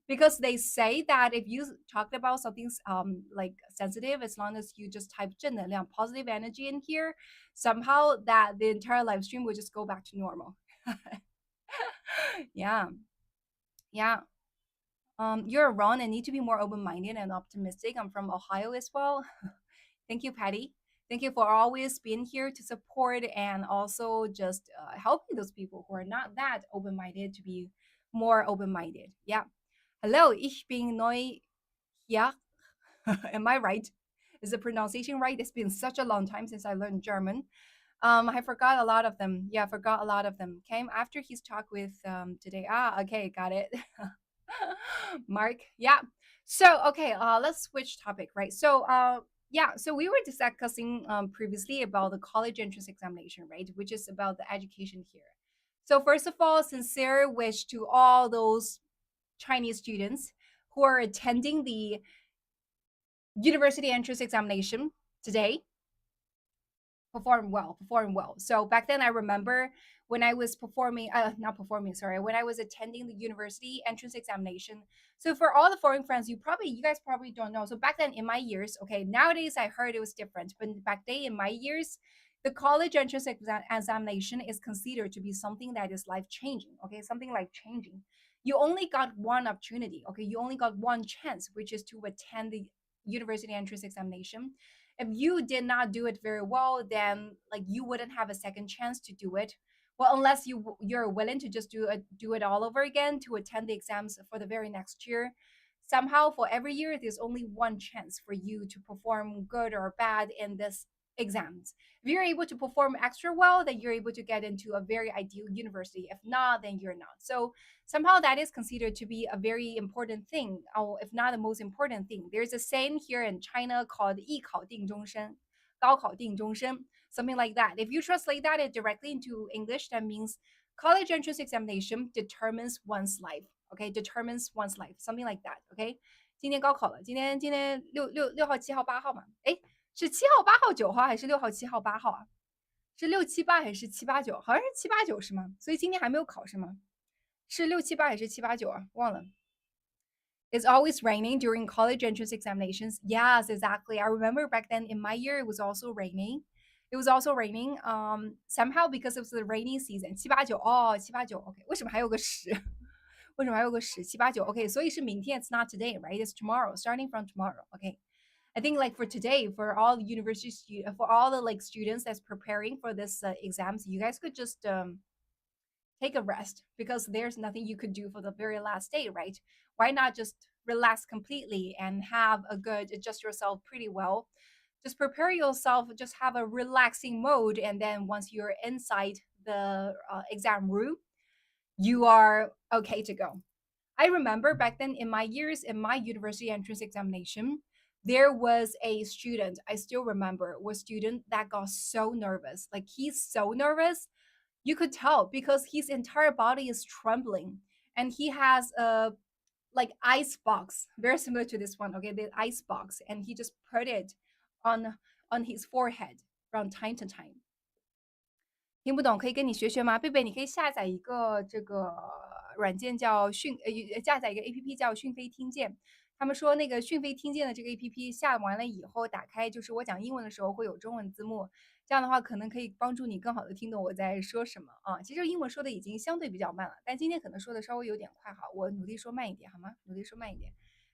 because they say that if you talked about something like sensitive, as long as you just type 正能量 positive energy in here, somehow that the entire live stream will just go back to normal. Yeah. You're wrong and need to be more open-minded and optimistic. I'm from Ohio as well. Thank you, Patty. Thank you for always being here to support and also just helping those people who are not that open-minded to be more open-minded. Yeah. Hello, ich bin neu. Yeah. Am I right? Is the pronunciation right? It's been such a long time since I learned German. I forgot a lot of them. Yeah, I forgot a lot of them. Came after his talk with today. Okay, got it. Mark. Yeah. So okay, let's switch topic, right? So yeah, so we were discussing previously about the college entrance examination, right? Which is about the education here. So first of all, sincere wish to all those Chinese students who are attending the university entrance examination today. Perform well. So back then I remember when I was when I was attending the university entrance examination. So for all the foreign friends, you guys probably don't know. So back then in my years, okay, nowadays I heard it was different, but back then in my years, the college entrance examination is considered to be something that is life changing. Okay, something like changing. You only got one opportunity. Okay, you only got one chance, which is to attend the university entrance examination. If you did not do it very well, then like you wouldn't have a second chance to do it. Well, unless you're willing to just do it all over again to attend the exams for the very next year. Somehow for every year there's only one chance for you to perform good or bad in this exams. If you're able to perform extra well, then you're able to get into a very ideal university. If not, then you're not. So somehow that is considered to be a very important thing, or if not the most important thing. There's a saying here in China called 艺考定终身, 高考定终身, something like that. If you translate that directly into English, that means college entrance examination determines one's life. Okay, determines one's life, something like that. Okay, 今天高考了，今天6号、7号、8号嘛？哎，是7号、8号、9号还是6号、7号、8号啊？是6、7、8还是7、8、9？好像是7、8、9是吗？所以今天还没有考是吗？是6、7、8还是7、8、9啊？忘了。It's always raining during college entrance examinations. Yes, exactly. I remember back then in my year, it was also raining. Somehow because it was the rainy season. 7、8、9哦，7、8、9 OK， 为什么还有个10？为什么还有个10、7、8、9 OK， 所以是明天 It's not today, right? It's tomorrow, starting from tomorrow. OK. I think like for today, for all university for all the like students that's preparing for this exams, you guys could just take a rest, because there's nothing you could do for the very last day, right? Why not just relax completely and have a good adjust yourself pretty well? Just prepare yourself, just have a relaxing mode, and then once you're inside the exam room, you are okay to go. I remember back then in my years, in my university entrance examination, there was a student, I still remember, was a student that got so nervous. Like he's so nervous, you could tell, because his entire body is trembling, and he has a like ice box, very similar to this one. Okay, the ice box, and he just put it on his forehead from time to time. 听不懂可以跟你学学吗？贝贝，你可以下载一个这个软件叫下载一个 APP 叫讯飞听见。他们说那个讯飞听见的这个 APP 下完了以后，打开就是我讲英文的时候会有中文字幕，这样的话可能可以帮助你更好的听懂我在说什么啊。其实英文说的已经相对比较慢了，但今天可能说的稍微有点快，好，我努力说慢一点好吗？努力说慢一点。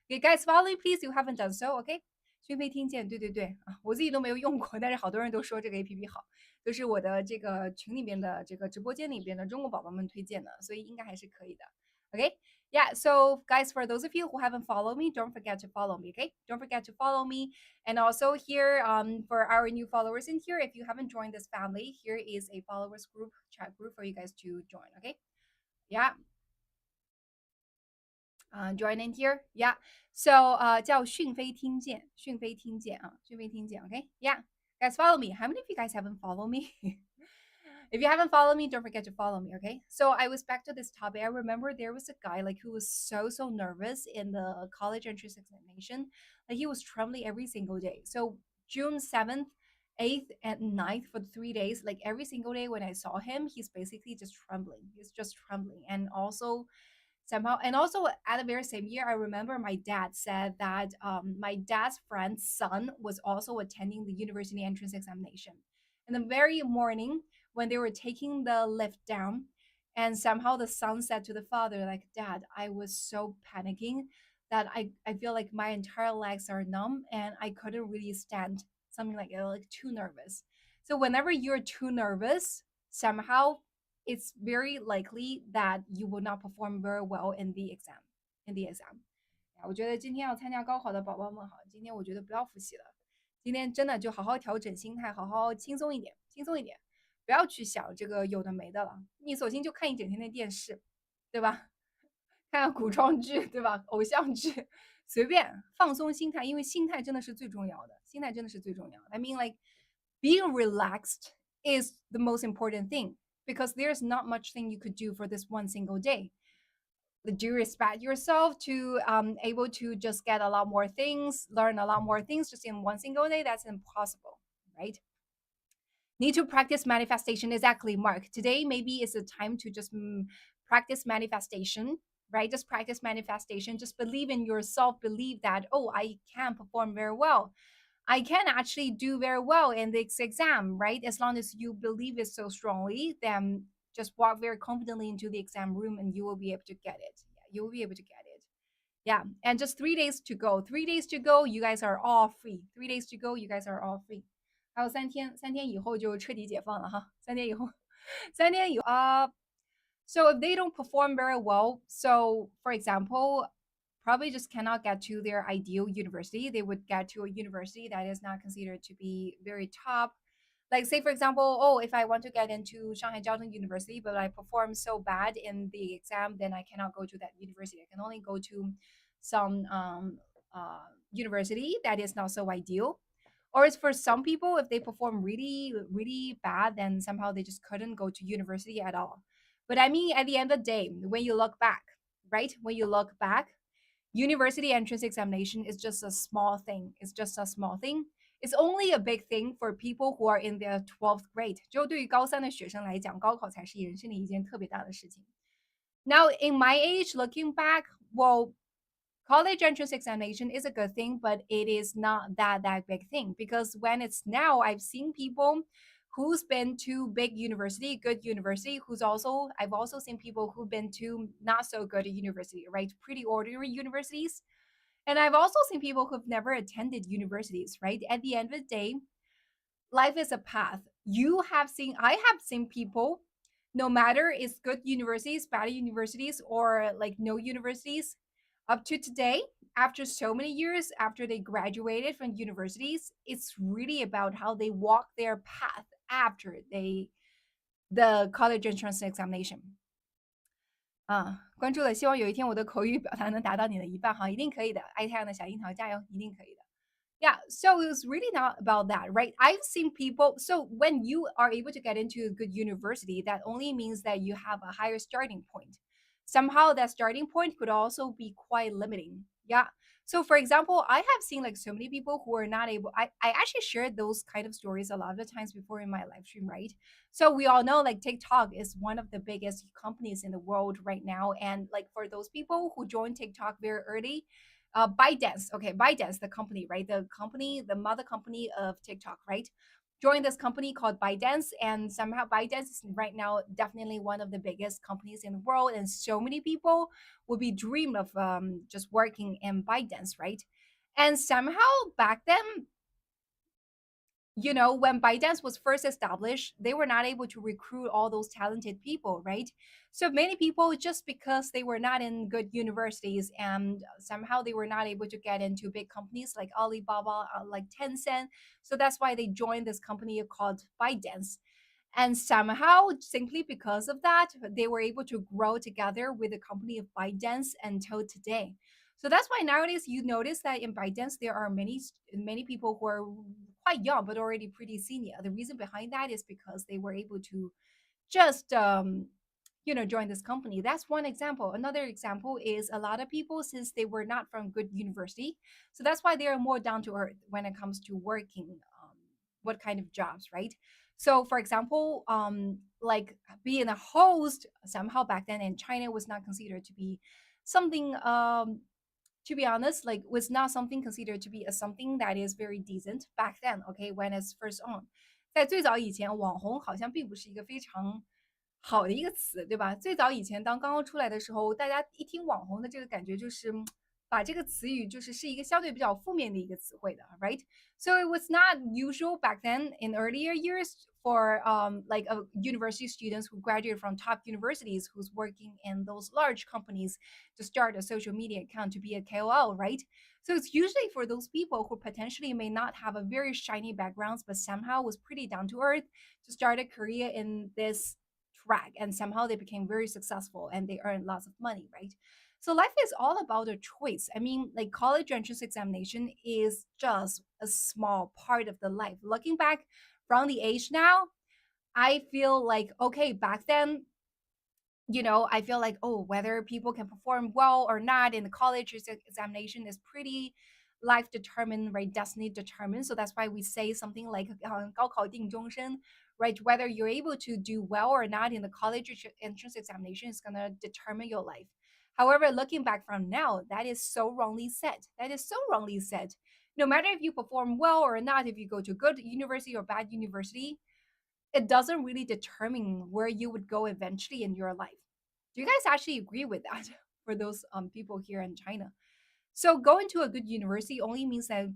Okay, guys, follow please. You haven't done so, OK? 讯飞听见，对啊，我自己都没有用过，但是好多人都说这个 APP 好，都是我的这个群里边的这个直播间里边的中国宝宝们推荐的，所以应该还是可以的。OK， Yeah, so guys, for those of you who haven't followed me, don't forget to follow me, okay? Don't forget to follow me. And also here, for our new followers in here, if you haven't joined this family, here is a followers group, chat group for you guys to join, okay? Yeah, join in here. Yeah. So 叫讯飞听见，讯飞听见啊，讯飞听见 okay? Yeah. Guys, follow me. How many of you guys haven't followed me? If you haven't followed me, don't forget to follow me, okay? So I was back to this topic. I remember there was a guy like who was so nervous in the college entrance examination. Like he was trembling every single day. So June 7th, 8th, and 9th for the 3 days, like every single day when I saw him, he's basically just trembling. He's just trembling. And also somehow, and also at the very same year, I remember my dad said that my dad's friend's son was also attending the university entrance examination. And the very morning when they were taking the lift down, and somehow the son said to the father, like, Dad, I was so panicking that I feel like my entire legs are numb and I couldn't really stand, something like too nervous. So whenever you're too nervous, somehow it's very likely that you will not perform very well in the exam. In the exam，我觉得今天要参加高考的宝宝们好，今天我觉得不要复习了，今天真的就好好调整心态，好好轻松一点，轻松一点，不要去想这个有的没的了。你索性就看一整天的电视，对吧？看看古装剧，对吧？偶像剧，随便放松心态，因为心态真的是最重要的，心态真的是最重要的。I mean, like being relaxed is the most important thing because there's not much thing you could do for this one single day. Do you respect yourself to able to just get a lot more things, learn a lot more things just in one single day? That's impossible, right? Need to practice manifestation. Exactly, Mark. Today maybe is a time to just practice manifestation, right? Just practice manifestation. Just believe in yourself. Believe that, oh, I can perform very well. I can actually do very well in this exam, right? As long as you believe it so strongly, then just walk very confidently into the exam room and you will be able to get it. Yeah, you will be able to get it. Yeah. And just 3 days to go. 3 days to go. You guys are all free. 3 days to go. You guys are all free. 还有三天以后就彻底解放了哈。So if they don't perform very well, so for example, probably just cannot get to their ideal university. They would get to a university that is not considered to be very top. Like say for example, oh, if I want to get into Shanghai Jiaotong University, but I perform so bad in the exam, then I cannot go to that university. I can only go to some university that is not so ideal. Or it's for some people, if they perform really bad, then somehow they just couldn't go to university at all. But I mean, at the end of the day, when you look back, right? When you look back, university entrance examination is just a small thing. It's just a small thing. It's only a big thing for people who are in their 12th grade. 就对于高三的学生来讲，高考才是人生的一件特别大的事情。Now, in my age, looking back, well, college entrance examination is a good thing, but it is not that big thing because when it's now, I've seen people who's been to big university, good university, I've also seen people who've been to not so good university, right? Pretty ordinary universities. And I've also seen people who've never attended universities, right? At the end of the day, life is a path. I have seen people, no matter it's good universities, bad universities, or like no universities, up to today, after so many years after they graduated from universities, it's really about how they walk their path after the college entrance examination. 关注了，希望有一天我的口语表达能达到你的一半哈，一定可以的，爱太阳的小樱桃加油，一定可以的。Yeah, so it was really not about that, right? I've seen people. So when you are able to get into a good university, that only means that you have a higher starting point. Somehow that starting point could also be quite limiting. Yeah. So for example, I have seen like so many people who are not able. I actually shared those kind of stories a lot of the times before in my live stream, right? So we all know like TikTok is one of the biggest companies in the world right now. And like for those people who joined TikTok very early, ByteDance, okay, ByteDance, the company, right? The mother company of TikTok, right? Joined this company called ByteDance, and somehow ByteDance is right now definitely one of the biggest companies in the world, and so many people would be dream of just working in ByteDance, right? And somehow back then, when ByteDance was first established, they were not able to recruit all those talented people, right? So many people, just because they were not in good universities and somehow they were not able to get into big companies like Alibaba, like Tencent. So that's why they joined this company called ByteDance. And somehow, simply because of that, they were able to grow together with the company of ByteDance until today. So that's why nowadays you notice that in ByteDance there are many people who are quite young but already pretty senior. The reason behind that is because they were able to just join this company. That's one example. Another example is a lot of people, since they were not from good university, so that's why they are more down to earth when it comes to working, what kind of jobs, right? So for example, like being a host somehow back then in China was not considered to be something, to be honest, like was not something considered to be a something that is very decent back then. Okay, when it's first on，在最早以前，网红好像并不是一个非常好的一个词，对吧？最早以前当刚刚出来的时候，大家一听网红的这个感觉就是把这个词语是一个相对比较负面的一个词汇的，right? So it was not usual back then in earlier years for like university students who graduated from top universities who's working in those large companies to start a social media account to be a KOL, right? So it's usually for those people who potentially may not have a very shiny backgrounds, but somehow was pretty down to earth to start a career in this track, and somehow they became very successful and they earned lots of money, right? So life is all about a choice. I mean, like college entrance examination is just a small part of the life. Looking back from the age now, I feel like okay, back then, I feel like, oh, whether people can perform well or not in the college examination is pretty life determined, right? Destiny determined. So that's why we say something like 高考定终身, right? Whether you're able to do well or not in the college entrance examination is going to determine your life. However, looking back from now, that is so wrongly said. That is so wrongly said. No matter if you perform well or not, if you go to good university or bad university, it doesn't really determine where you would go eventually in your life. Do you guys actually agree with that for those people here in China? So going to a good university only means that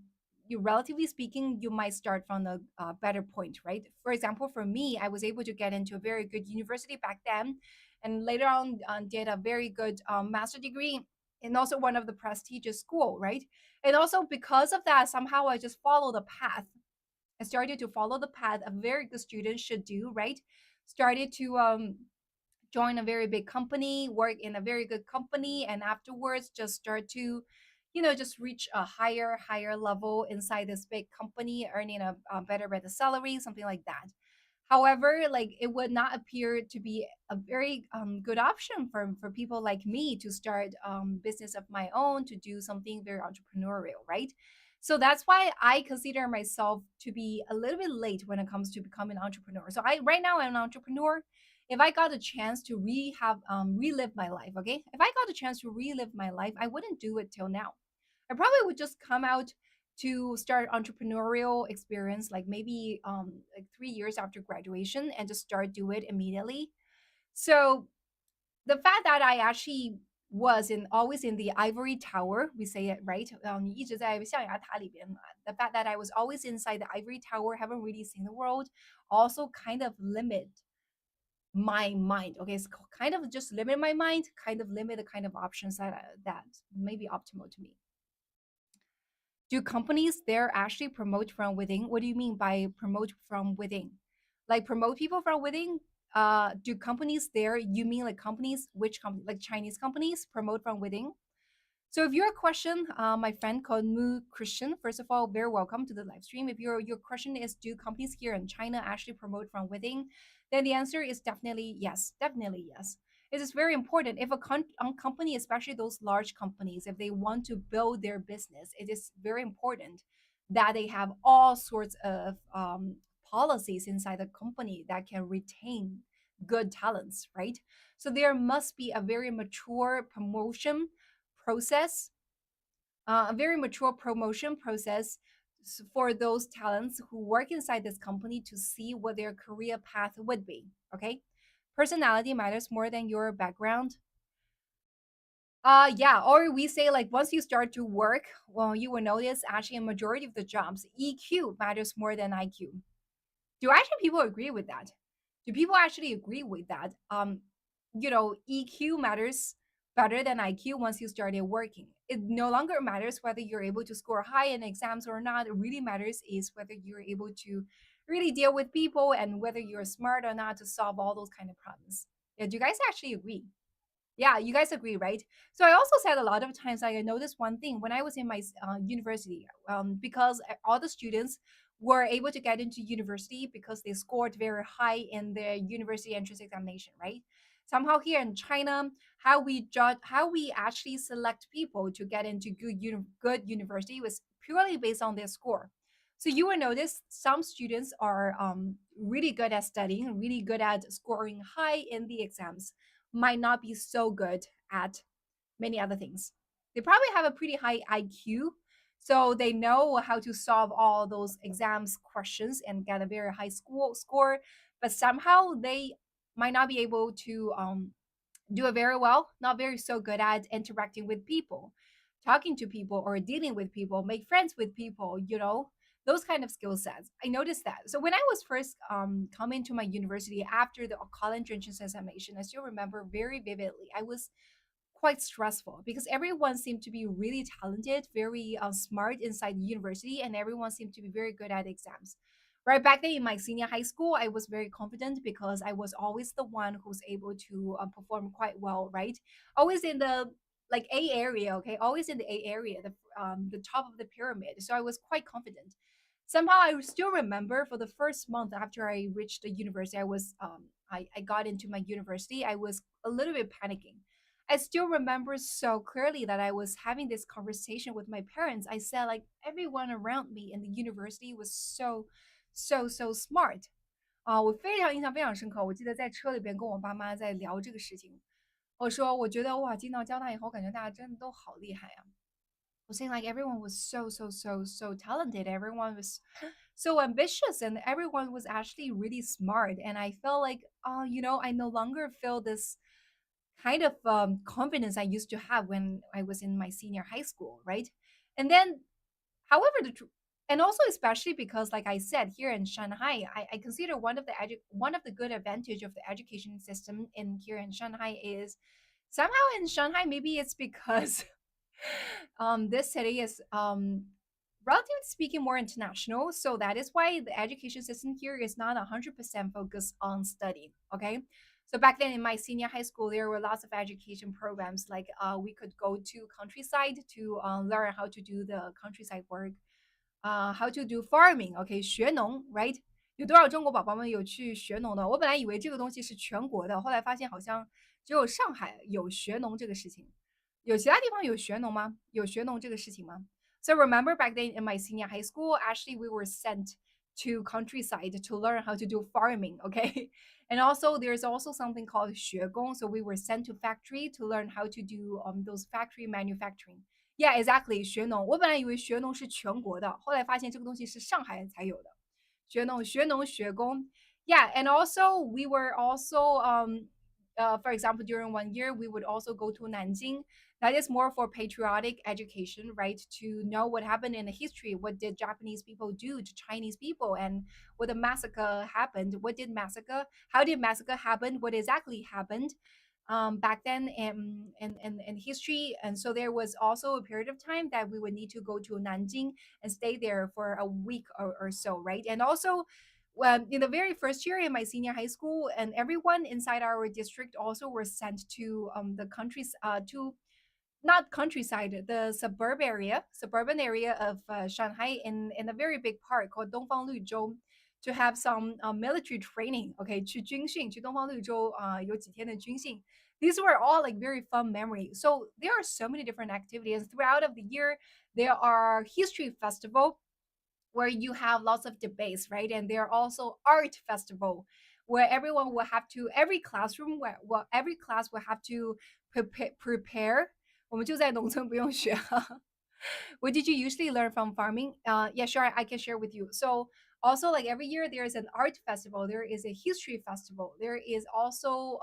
you, relatively speaking, you might start from a better point, right? For example, for me, I was able to get into a very good university back then, and later on did a very good master degree and also one of the prestigious school, right? And also because of that, somehow I just followed the path. I started to follow the path a very good student should do, right? Started to join a very big company, work in a very good company, and afterwards just start to, just reach a higher level inside this big company, earning a better salary, something like that. However, like it would not appear to be a very good option for people like me to start business of my own, to do something very entrepreneurial, right? So that's why I consider myself to be a little bit late when it comes to becoming an entrepreneur. So I right now I'm an entrepreneur. If I got a chance to relive my life, okay? If I got a chance to relive my life, I wouldn't do it till now. I probably would just come out to start entrepreneurial experience like maybe like 3 years after graduation and just start do it immediately. So the fact that I actually was in always in the ivory tower, we say it right. 你一直在象牙塔里边嘛. The fact that I was always inside the ivory tower, haven't really seen the world, also kind of limit my mind. Okay, it's kind of just limit my mind, kind of limit the kind of options that may be optimal to me. Do companies there actually promote from within? What do you mean by promote from within? Like promote people from within? Do companies there, you mean like companies, which company, like Chinese companies promote from within? So if your question, my friend called Mu Christian, first of all, very welcome to the live stream. If your question is, do companies here in China actually promote from within? Then the answer is definitely yes, definitely yes. It is very important. If a company, especially those large companies, if they want to build their business, it is very important that they have all sorts of policies inside the company that can retain good talents, right? So there must be a very mature promotion process, a very mature promotion process for those talents who work inside this company to see what their career path would be. Okay. Personality matters more than your background. Yeah, or we say like once you start to work, well, you will notice actually a majority of the jobs, EQ matters more than IQ. Do actually people agree with that? Do people actually agree with that? EQ matters better than IQ once you started working. It no longer matters whether you're able to score high in exams or not. It really matters is whether you're able to really deal with people and whether you're smart or not to solve all those kind of problems. Yeah, do you guys actually agree? Yeah, you guys agree, right? So I also said a lot of times, like I noticed one thing when I was in my university, because all the students were able to get into university because they scored very high in their university entrance examination, right? Somehow here in China, how we judge, how we actually select people to get into good university was purely based on their score. So you will notice some students are really good at studying, really good at scoring high in the exams might not be so good at many other things. They probably have a pretty high IQ, so they know how to solve all those exams questions and get a very high school score, but somehow they might not be able to do it very well, not very so good at interacting with people, talking to people or dealing with people, make friends with people, those kind of skill sets. I noticed that. So when I was first coming to my university after the college entrance examination, I still remember very vividly. I was quite stressful because everyone seemed to be really talented, very smart inside the university, and everyone seemed to be very good at exams. Right back then in my senior high school, I was very confident because I was always the one who's able to perform quite well, right? Always in the like A area, okay, always in the A area, the top of the pyramid. So I was quite confident. Somehow I still remember for the first month after I reached the university, I got into my university, I was a little bit panicking. I still remember so clearly that I was having this conversation with my parents. I said like everyone around me in the university was so smart 我非常印象非常深刻。我记得在车里边跟我爸妈在聊这个事情，我说我觉得哇，进到交大以后，感觉大家真的都好厉害啊。was saying like everyone was so talented. Everyone was so ambitious, and everyone was actually really smart. And I felt like, I no longer feel this kind of confidence I used to have when I was in my senior high school, right? And then, however, and also especially because, like I said, here in Shanghai, I consider one of the good advantage of the education system in here in Shanghai is somehow in Shanghai, maybe it's because this city is relatively speaking more international, so that is why the education system here is not 100% focused on studying. Okay, so back then in my senior high school, there were lots of education programs like we could go to countryside to learn how to do the countryside work, how to do farming. OK，学农，right？有多少中国宝宝们有去学农的？我本来以为这个东西是全国的，后来发现好像只有上海有学农这个事情。有其他地方有学农吗？有学农这个事情吗？So remember back then in my senior high school, actually we were sent to countryside to learn how to do farming, okay? And also there's also something called 学工, so we were sent to factory to learn how to do those factory manufacturing. Yeah, exactly. 学农，我本来以为学农是全国的，后来发现这个东西是上海才有的。学农，学农，学工。Yeah, and also we were also for example, during 1 year, we would also go to Nanjing. That is more for patriotic education, right? To know what happened in the history. What did Japanese people do to Chinese people, and what the massacre happened? What did massacre? How did massacre happen? What exactly happened? Back then in history. And so there was also a period of time that we would need to go to Nanjing and stay there for a week or so, right? And also, in the very first year in my senior high school, and everyone inside our district also were sent to the countries to not countryside, the suburban area of Shanghai in a very big park called Dongfang Luzhou to have some military training. Okay, 去军训，去东方绿洲有几天的军训. These were all like very fun memories. So there are so many different activities throughout of the year. There are history festival where you have lots of debates, right? And there are also art festival where everyone will have to every classroom where well every class will have to prepare 我们就在农村不用学 What did you usually learn from farming? Yeah, sure, I can share with you. So also like every year there is an art festival, there is a history festival, there is also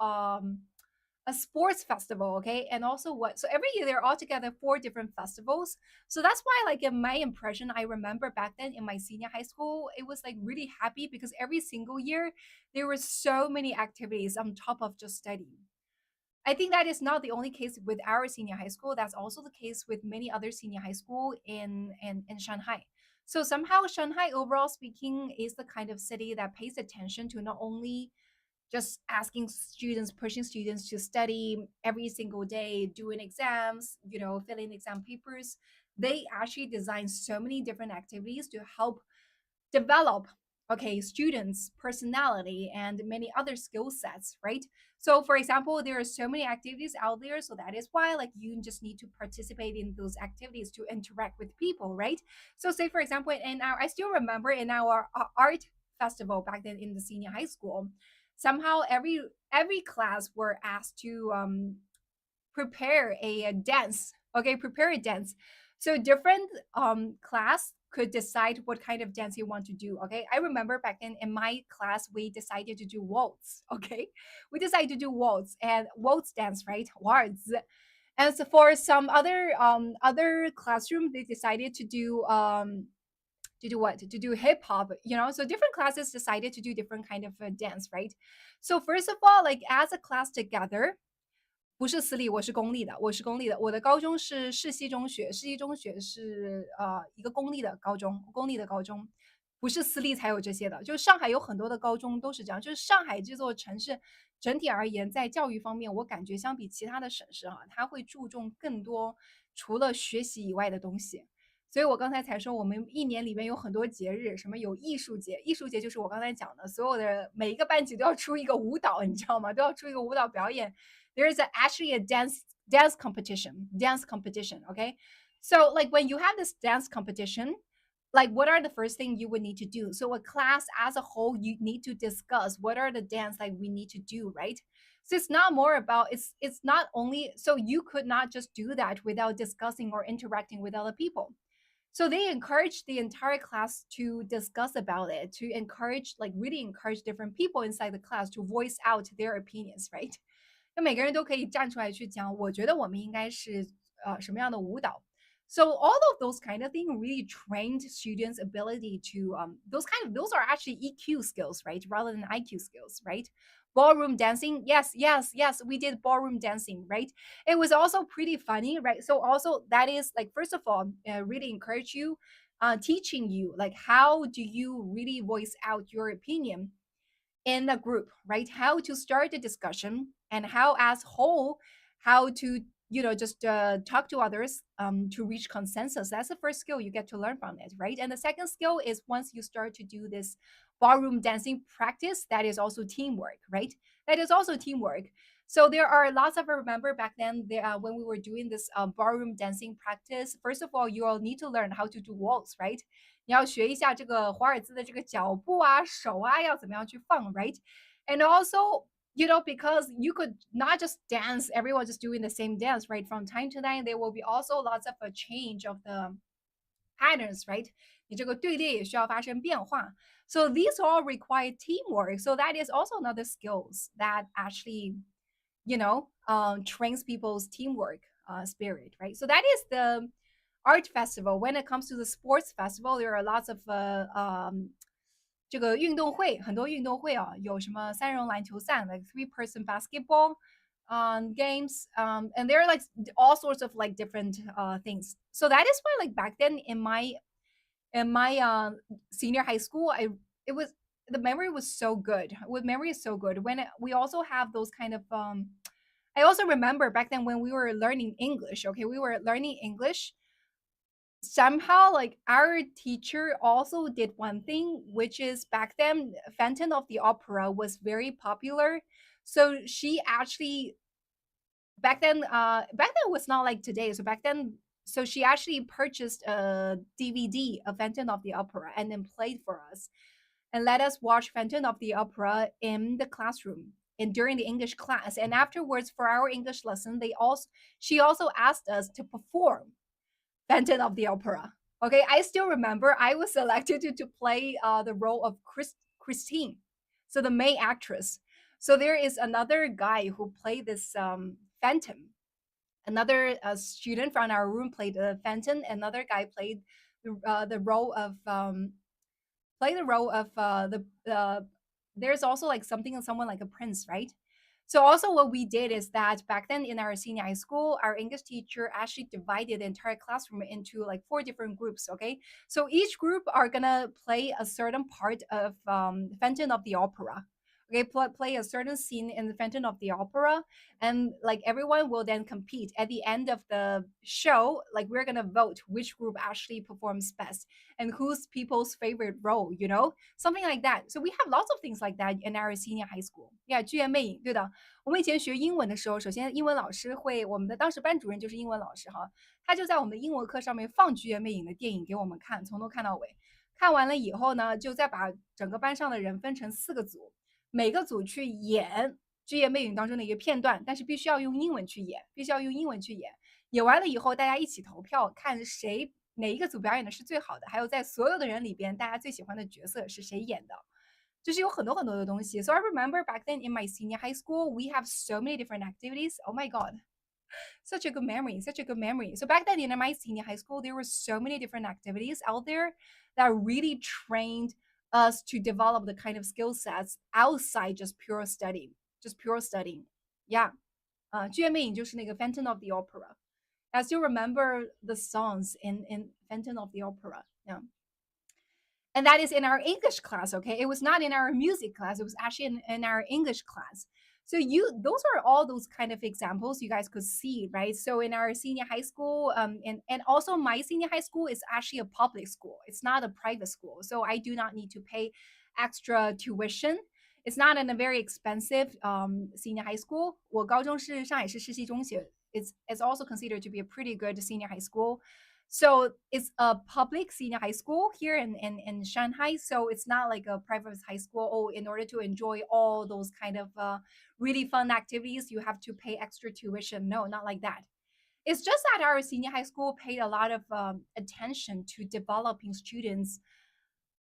a sports festival, okay? And also what? So every year they're all together four different festivals. So that's why, like in my impression, I remember back then in my senior high school, it was like really happy because every single year there were so many activities on top of just studying. I think that is not the only case with our senior high school. That's also the case with many other senior high school in Shanghai. So somehow Shanghai, overall speaking, is the kind of city that pays attention to not only just asking students, pushing students to study every single day, doing exams, filling exam papers. They actually design so many different activities to help develop students personality and many other skill sets, right? So for example, there are so many activities out there, so that is why like you just need to participate in those activities to interact with people, right? So say for example, in our I still remember in our art festival back then in the senior high school, somehow every class were asked to prepare a dance. Okay, prepare a dance. So different class could decide what kind of dance you want to do. Okay, I remember back in my class we decided to do waltz. Okay, we decided to do waltz and waltz dance, right? Waltz. And so for some other classroom, they decided to do what? To do hip hop, So different classes decided to do different kind of dance, right? So first of all, like as a class together,不是私立，我是公立的，我是公立的。我的高中是世溪中学，世溪中学是一个公立的高中，公立的高中，不是私立才有这些的。就是上海有很多的高中都是这样，就是上海这座城市整体而言，在教育方面，我感觉相比其他的省市哈，它会注重更多除了学习以外的东西。所以我刚才才说，我们一年里面有很多节日，什么有艺术节，艺术节就是我刚才讲的，所有的每一个班级都要出一个舞蹈，你知道吗？都要出一个舞蹈表演。There is actually a dance competition. Okay, so like when you have this dance competition, like what are the first thing you would need to do? So a class as a whole, you need to discuss what are the dance like we need to do, right? So it's not more about it's not only so you could not just do that without discussing or interacting with other people. So they encourage the entire class to discuss about it, to encourage, like really encourage different people inside the class to voice out their opinions, right? 那每个人都可以站出来去讲，我觉得我们应该是什么样的舞蹈。So all of those kind of things really trained students' ability to those are actually EQ skills, right? Rather than IQ skills, right? Ballroom dancing, yes, yes, yes, we did ballroom dancing, right? It was also pretty funny, right? So also that is like first of all, really encourage you, teaching you like how do you really voice out your opinion in a group, right? How to start the discussion and how as whole, how to just talk to others to reach consensus. That's the first skill you get to learn from it, right? And the second skill is once you start to do this ballroom dancing practice, that is also teamwork, right? That is also teamwork. So there are lots of, I remember back then when we were doing this ballroom dancing practice, first of all, you all need to learn how to do waltz, right? 你要学一下这个华尔兹的这个脚步啊、手啊要怎么样去放 right? And also, because you could not just dance, everyone just doing the same dance, right? From time to time, there will be also lots of a change of the patterns, right? 你这个队列也需要发生变化。So these all require teamwork. So that is also another skills that actually, trains people's teamwork spirit, right? So that is the art festival. When it comes to the sports festival, there are lots of 这个运动会，很多运动会啊，有什么三人篮球赛 like 3-person basketball games, and there are like all sorts of like different things. So that is why like back then in my senior high school, it was the memory was so good. With memory is so good. We also have those kind of I also remember back then when we were learning English. Okay, we were learning English. Somehow, like our teacher also did one thing, which is back then, Phantom of the Opera was very popular. So she actually back then was not like today. So back then, so she actually purchased a DVD of Phantom of the Opera and then played for us and let us watch Phantom of the Opera in the classroom and during the English class. And afterwards, for our English lesson, she also asked us to perform Phantom of the Opera. Okay, I still remember I was selected to play the role of Christine, so the main actress. So there is another guy who played this phantom. Another student from our room played the phantom. Another guy played the role of the there's also like something someone like a prince, right? So also what we did is that back then in our senior high school, our English teacher actually divided the entire classroom into like 4 different groups. Okay, so each group are gonna play a certain part of Phantom of the Opera. Okay, play a certain scene in the Phantom of the Opera, and like everyone will then compete at the end of the show. Like we're gonna vote which group actually performs best and who's people's favorite role, something like that. So we have lots of things like that in our senior high school. Yeah, 剧院魅影，对的。我们以前学英文的时候，首先英文老师会，我们的当时班主任就是英文老师哈，他就在我们的英文课上面放剧院魅影的电影给我们看，从头看到尾。看完了以后呢，就再把整个班上的人分成4个组，每个组去演剧院魅影当中的一个片段，但是必须要用英文去演，必须要用英文去演。演完了以后，大家一起投票，看谁哪一个组表演的是最好的，还有在所有的人里边，大家最喜欢的角色是谁演的。就是有很多很多的东西。So I remember back then in my senior high school, we have so many different activities. Oh my god, such a good memory, such a good memory. So back then in my senior high school, there were so many different activities out there that really trained us to develop the kind of skill sets outside just pure studying, just pure studying. Yeah. 剧院魅影就是那个 Phantom of the Opera. I still remember the songs in Phantom of the Opera. Yeah. And that is in our English class, okay? It was not in our music class. It was actually in our English class. So those are all those kind of examples you guys could see, right? So in our senior high school, and also my senior high school is actually a public school. It's not a private school. So I do not need to pay extra tuition. It's not in a very expensive senior high school. 我高中是上海市世纪中学. It's also considered to be a pretty good senior high school. So it's a public senior high school here in Shanghai. So it's not like a private high school. Oh, in order to enjoy all those kind of really fun activities, you have to pay extra tuition. No, not like that. It's just that our senior high school paid a lot of attention to developing students'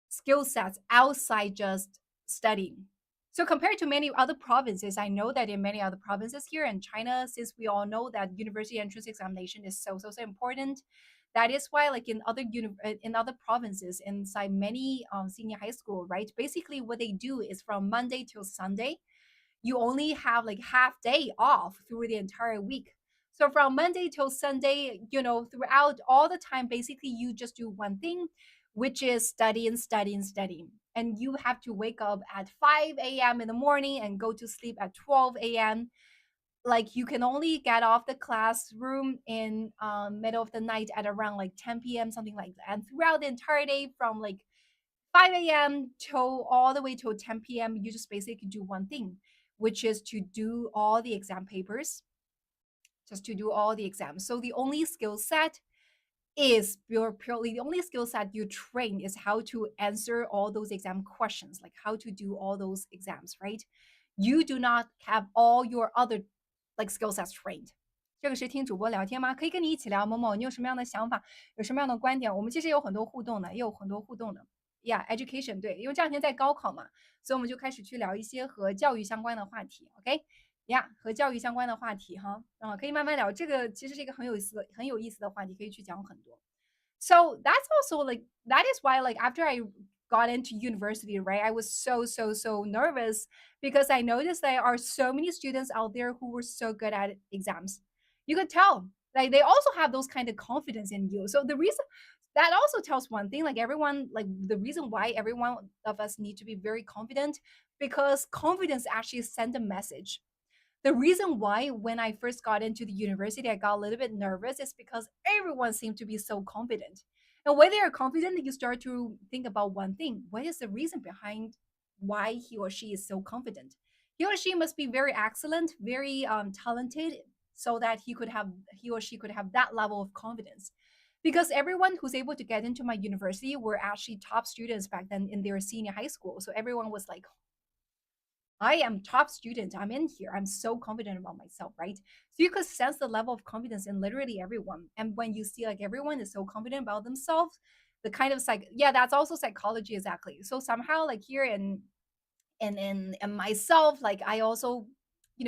skill sets outside just studying. So compared to many other provinces, I know that in many other provinces here in China, since we all know that university entrance examination is so important, that is why like in other provinces inside many senior high school, right? Basically what they do is from Monday till Sunday, you only have like half day off through the entire week. So from Monday till Sunday, throughout all the time, basically you just do one thing, which is studying. And you have to wake up at 5 a.m. in the morning and go to sleep at 12 a.m. Like you can only get off the classroom in middle of the night at around like 10 p.m., something like that. And throughout the entire day from like 5 a.m. till all the way till 10 p.m., you just basically do one thing, which is to do all the exam papers, just to do all the exams. So the only skill set is purely the only skill set you train is how to answer all those exam questions, like how to do all those exams, right? You do not have all your other like skill sets trained. 这个是听主播聊天吗？可以跟你一起聊，某某，你有什么样的想法，有什么样的观点？我们其实有很多互动的，也有很多互动的。Yeah, education 对，因为这两天在高考嘛，所以我们就开始去聊一些和教育相关的话题。OK，Yeah，和教育相关的话题哈，可以慢慢聊。这个其实是一个很有意思的话题，可以去讲很多。So that's also like that is why like after I got into university, right, I was so nervous because I noticed there are so many students out there who were so good at exams. You could tell like they also have those kind of confidence in you. So the reason that also tells one thing, like everyone, like the reason why every one of us need to be very confident, because confidence actually send a message. The reason why when I first got into the university, I got a little bit nervous is because everyone seemed to be so confident. And when they are confident, you start to think about one thing. What is the reason behind why he or she is so confident? He or she must be very excellent, very talented, so that he or she could have that level of confidence. Because everyone who's able to get into my university were actually top students back then in their senior high school. So everyone was like, I am top student. I'm in here. I'm so confident about myself, right? So you could sense the level of confidence in literally everyone. And when you see like everyone is so confident about themselves, the kind of that's also psychology exactly. So somehow like here and myself, like I also,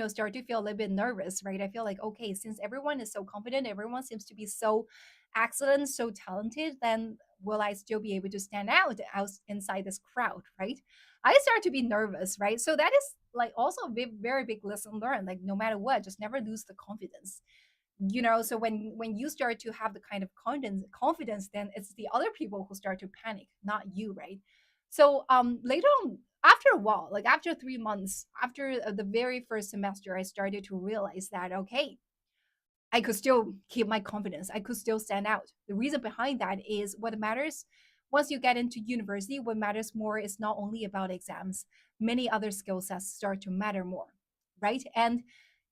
start to feel a little bit nervous, right? I feel like, okay, since everyone is so confident, everyone seems to be so excellent, so talented, then will I still be able to stand out inside this crowd, right? I start to be nervous, right? So that is like also a very big lesson learned. Like no matter what, just never lose the confidence. So when you start to have the kind of confidence, then it's the other people who start to panic, not you, right? So later on, after a while, like after 3 months, after the very first semester, I started to realize that, okay, I could still keep my confidence. I could still stand out. The reason behind that is what matters once you get into university, what matters more is not only about exams, many other skill sets start to matter more, right? And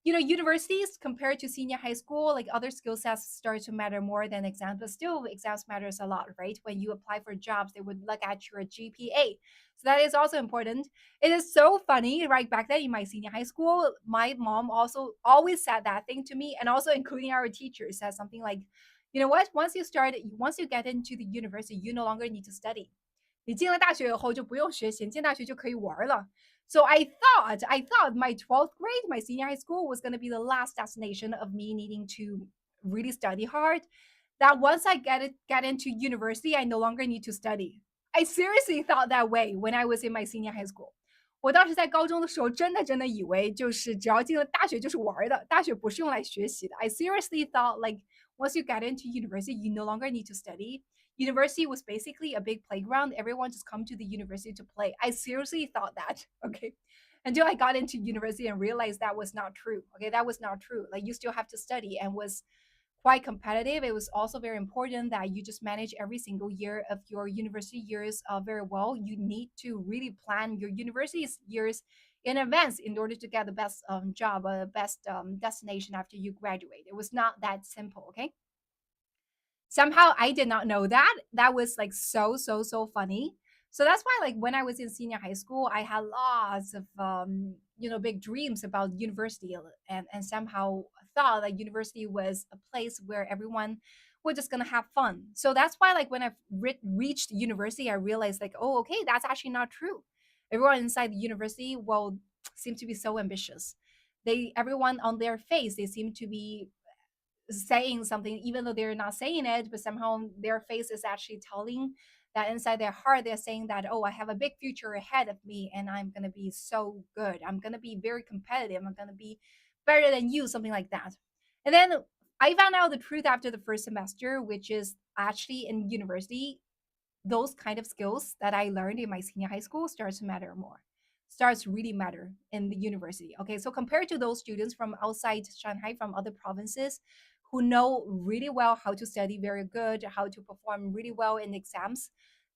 universities compared to senior high school, like other skill sets start to matter more than exams, but still exams matters a lot, right? When you apply for jobs, they would look at your GPA. So that is also important. It is so funny, right? Back then in my senior high school, my mom also always said that thing to me, and also including our teachers said something like, you know what? Once you get into the university, you no longer need to study. 你进了大学以后就不用学习，进大学就可以玩了。So I thought my 12th grade, my senior high school was going to be the last destination of me needing to really study hard. That once I get into university, I no longer need to study. I seriously thought that way when I was in my senior high school. 我当时在高中的时候，真的以为就是只要进了大学就是玩的，大学不是用来学习的。I seriously thought like once you get into university, you no longer need to study. University was basically a big playground. Everyone just come to the university to play. I seriously thought that. Okay. Until I got into university and realized that was not true. Okay, that was not true. Like you still have to study and was quite competitive. It was also very important that you just manage every single year of your university years very well. You need to really plan your university years in advance in order to get the best job or the best destination after you graduate. It was not that simple. Okay. Somehow I did not know that. That was like so funny. So that's why like when I was in senior high school, I had lots of big dreams about university, and somehow thought that university was a place where everyone was just gonna have fun. So that's why like when I reached university, I realized like, oh, okay, that's actually not true. Everyone inside the university will seem to be so ambitious. Everyone on their face, they seem to be saying something even though they're not saying it, but somehow their face is actually telling that inside their heart they're saying that, oh, I have a big future ahead of me and I'm going to be so good, I'm going to be very competitive, I'm going to be better than you, something like that. And then I found out the truth after the first semester, which is actually in university those kind of skills that I learned in my senior high school starts to matter more, starts really matter in the university. Okay, so compared to those students from outside Shanghai, from other provinces, who know really well how to study very good, how to perform really well in exams,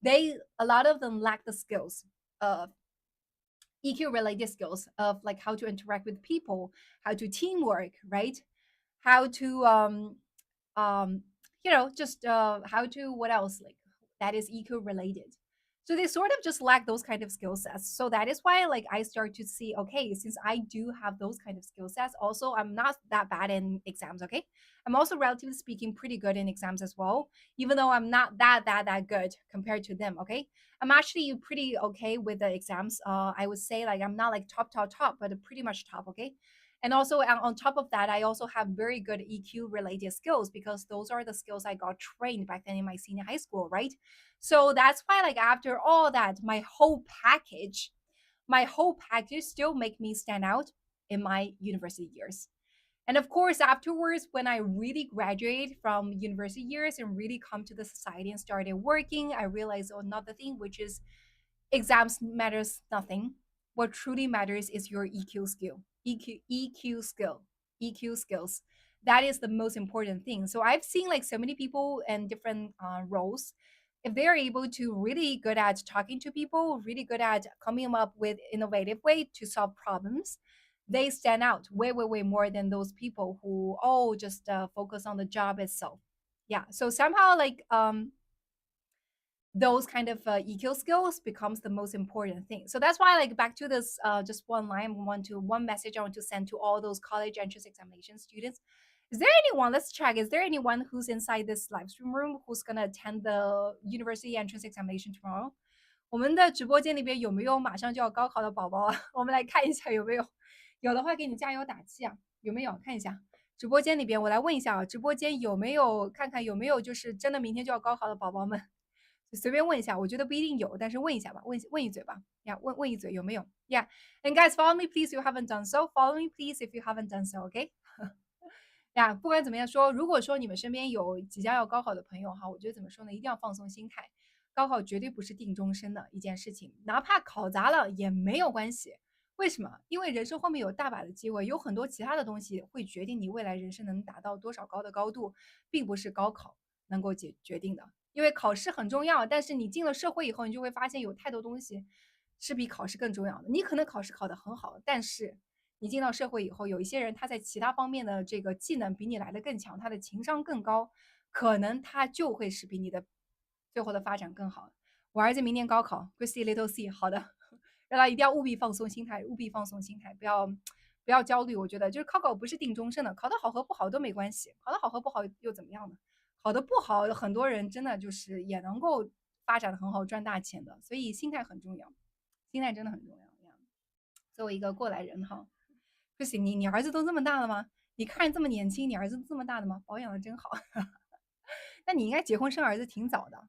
a lot of them lack the skills of EQ related skills of like how to interact with people, how to teamwork, right? How to just how to what else like that is EQ related. So they sort of just lack those kind of skill sets. So that is why like I start to see, okay, since I do have those kind of skill sets, also I'm not that bad in exams, okay? I'm also relatively speaking pretty good in exams as well, even though I'm not that good compared to them, okay? I'm actually pretty okay with the exams. I would say like I'm not like top, but pretty much top, okay? And also on top of that, I also have very good EQ related skills because those are the skills I got trained back then in my senior high school, right? So that's why like after all that, my whole package still make me stand out in my university years. And of course, afterwards, when I really graduated from university years and really come to the society and started working, I realized another thing, which is exams matters nothing. What truly matters is your EQ skill. EQ skill. EQ skills. That is the most important thing. So I've seen like so many people in different roles. If they're able to really good at talking to people, really good at coming up with innovative way to solve problems, they stand out way more than those people who just focus on the job itself. Yeah. So somehow like those kind of EQ skills becomes the most important thing. So that's why, like, back to this, just one message I want to send to all those college entrance examination students. Is there anyone? Let's check. Is there anyone who's inside this live stream room who's gonna attend the university entrance examination tomorrow? 我们的直播间里边有没有马上就要高考的宝宝啊？我们来看一下有没有，有的话给你加油打气啊，有没有？看一下直播间里边，我来问一下啊，直播间有没有看看有没有就是真的明天就要高考的宝宝们？随便问一下，我觉得不一定有，但是问一下吧，问一嘴吧，呀，问一嘴有没有？Yeah，and guys, follow me please if you haven't done so. Follow me please if you haven't done so. OK？呀，不管怎么样说，如果说你们身边有即将要高考的朋友哈，我觉得怎么说呢，一定要放松心态。高考绝对不是定终身的一件事情，哪怕考砸了也没有关系。为什么？因为人生后面有大把的机会，有很多其他的东西会决定你未来人生能达到多少高的高度，并不是高考能够决定的。因为考试很重要，但是你进了社会以后，你就会发现有太多东西是比考试更重要的。你可能考试考得很好，但是你进到社会以后，有一些人他在其他方面的这个技能比你来的更强，他的情商更高，可能他就会是比你的最后的发展更好。我儿子明年高考，Christy Little C，好的，让他一定要务必放松心态，务必放松心态，不要焦虑。我觉得就是考不是定终身的，考得好和不好都没关系，考得好和不好又怎么样呢？考得不好，很多人真的就是也能够发展的很好，赚大钱的。所以心态很重要，心态真的很重要。作为一个过来人哈。不行，你儿子都这么大了吗？你看着这么年轻，你儿子这么大的吗？保养的真好。那你应该结婚生儿子挺早的。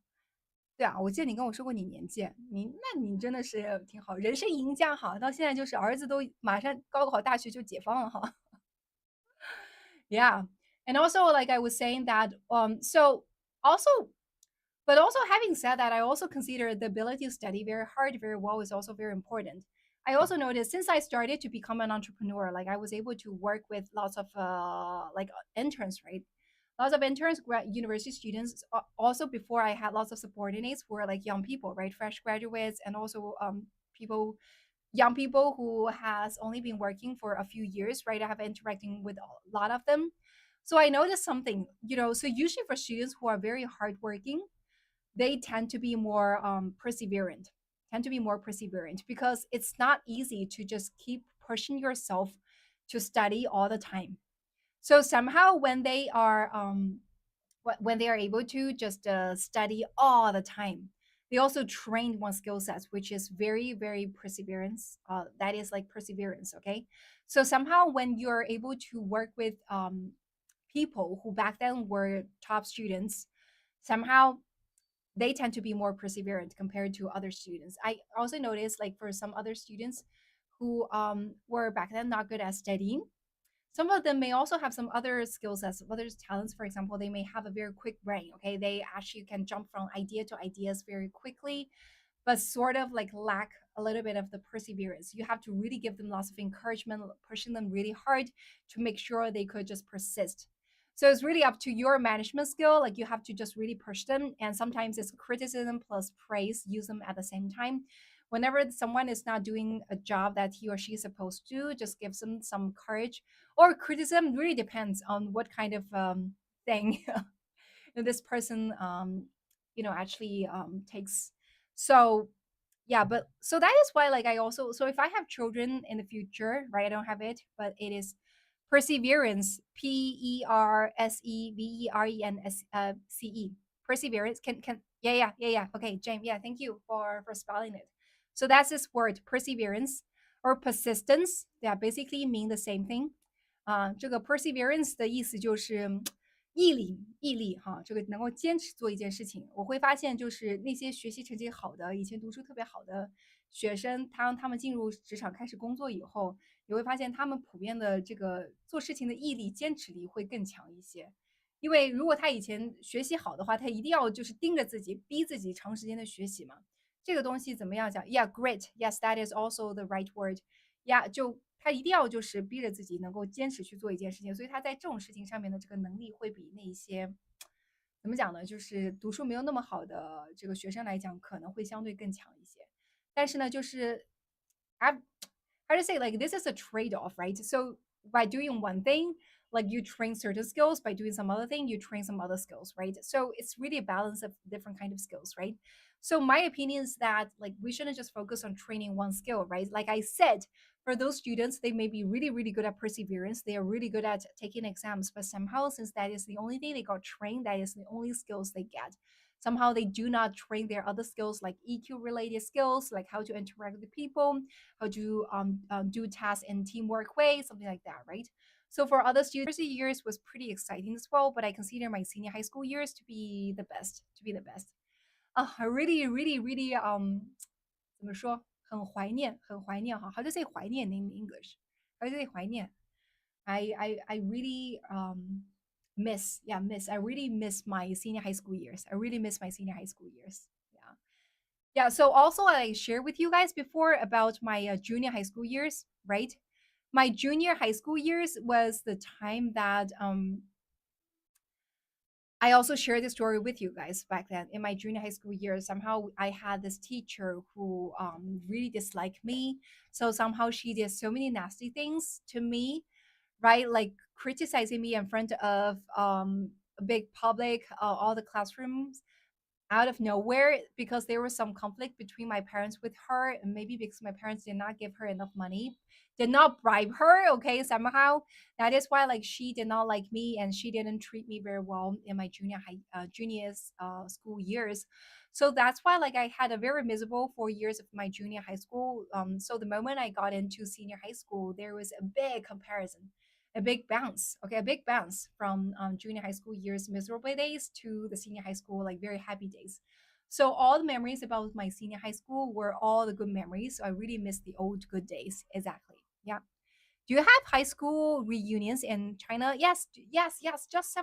对啊，我记得你跟我说过你年纪，那你真的是挺好，人生赢家哈。到现在就是儿子都马上高考大学就解放了哈。Yeah. And also, like I was saying that, also, but also having said that, I also consider the ability to study very hard, very well is also very important. I also noticed since I started to become an entrepreneur, like I was able to work with lots of interns, right? Lots of interns, university students. Also, before I had lots of subordinates who were like young people, right, fresh graduates, and also people young people who has only been working for a few years, right? I have interacting with a lot of them. So I noticed something, so usually for students who are very hardworking, they tend to be more perseverant because it's not easy to just keep pushing yourself to study all the time. So somehow when they are able to just study all the time, they also train one skill set which is very very perseverance, that is like perseverance. Okay, so somehow when you're able to work with people who back then were top students, somehow they tend to be more perseverant compared to other students. I also noticed like for some other students who were back then not good at studying, some of them may also have some other skill sets, other talents. For example, they may have a very quick brain. Okay, they actually can jump from idea to ideas very quickly, but sort of like lack a little bit of the perseverance. You have to really give them lots of encouragement, pushing them really hard to make sure they could just persist. So it's really up to your management skill. Like you have to just really push them. And sometimes it's criticism plus praise, use them at the same time. Whenever someone is not doing a job that he or she is supposed to, just give them some courage. Or criticism really depends on what kind of thing this person actually takes. So yeah, but so that is why like I also, so if I have children in the future, right, I don't have it, but it is perseverance, perseverence, perseverance. Can yeah, okay, James, yeah, thank you for spelling it. So that's this word perseverance or persistence. They basically mean the same thing. 这个 perseverance 的意思就是毅力哈，这个能够坚持做一件事情。我会发现，就是那些学习成绩好的、以前读书特别好的学生，当他们进入职场开始工作以后，你会发现他们普遍的这个做事情的毅力、坚持力会更强一些。因为如果他以前学习好的话，他一定要就是盯着自己、逼自己长时间的学习嘛。这个东西怎么样讲？Yeah, great. Yes, that is also the right word. Yeah，就他一定要就是逼着自己能够坚持去做一件事情，所以他在这种事情上面的这个能力会比那一些怎么讲呢？就是读书没有那么好的这个学生来讲，可能会相对更强一些。但是呢，就是 how to say, like this is a trade-off, right? So by doing one thing, like you train certain skills, by doing some other thing, you train some other skills, right? So it's really a balance of different kind of skills, right? So my opinion is that like we shouldn't just focus on training one skill, right? Like I said, for those students, they may be really, really good at perseverance. They are really good at taking exams, but somehow, since that is the only thing they got trained, that is the only skills they get. somehow they do not train their other skills like EQ related skills, like how to interact with people, how to do tasks in teamwork way, something like that, right? So for other students, university years was pretty exciting as well, but I consider my senior high school years to be the best, to be the best. I really, really, really 怎么说？很怀念，很怀念哈。How to say 怀念 in English? How to say 怀念？ I really miss, yeah, miss. I really miss my senior high school years. I really miss my senior high school years. Yeah. Yeah, so also I shared with you guys before about my junior high school years, right? My junior high school years was the time that I also shared this story with you guys back then. In my junior high school years, somehow I had this teacher who really disliked me. So somehow she did so many nasty things to me, right? Like criticizing me in front of a big public, all the classrooms, out of nowhere, because there was some conflict between my parents with her, and maybe because my parents did not give her enough money, did not bribe her, okay, somehow. That is why like she did not like me, and she didn't treat me very well in my juniors school years. So that's why like I had a very miserable 4 years of my junior high school. So the moment I got into senior high school, there was a big comparison, a big bounce, okay, a big bounce from junior high school years miserable days to the senior high school like very happy days. So all the memories about my senior high school were all the good memories. So I really miss the old good days. Exactly. Yeah. Do you have high school reunions in China? Yes, yes, yes. Just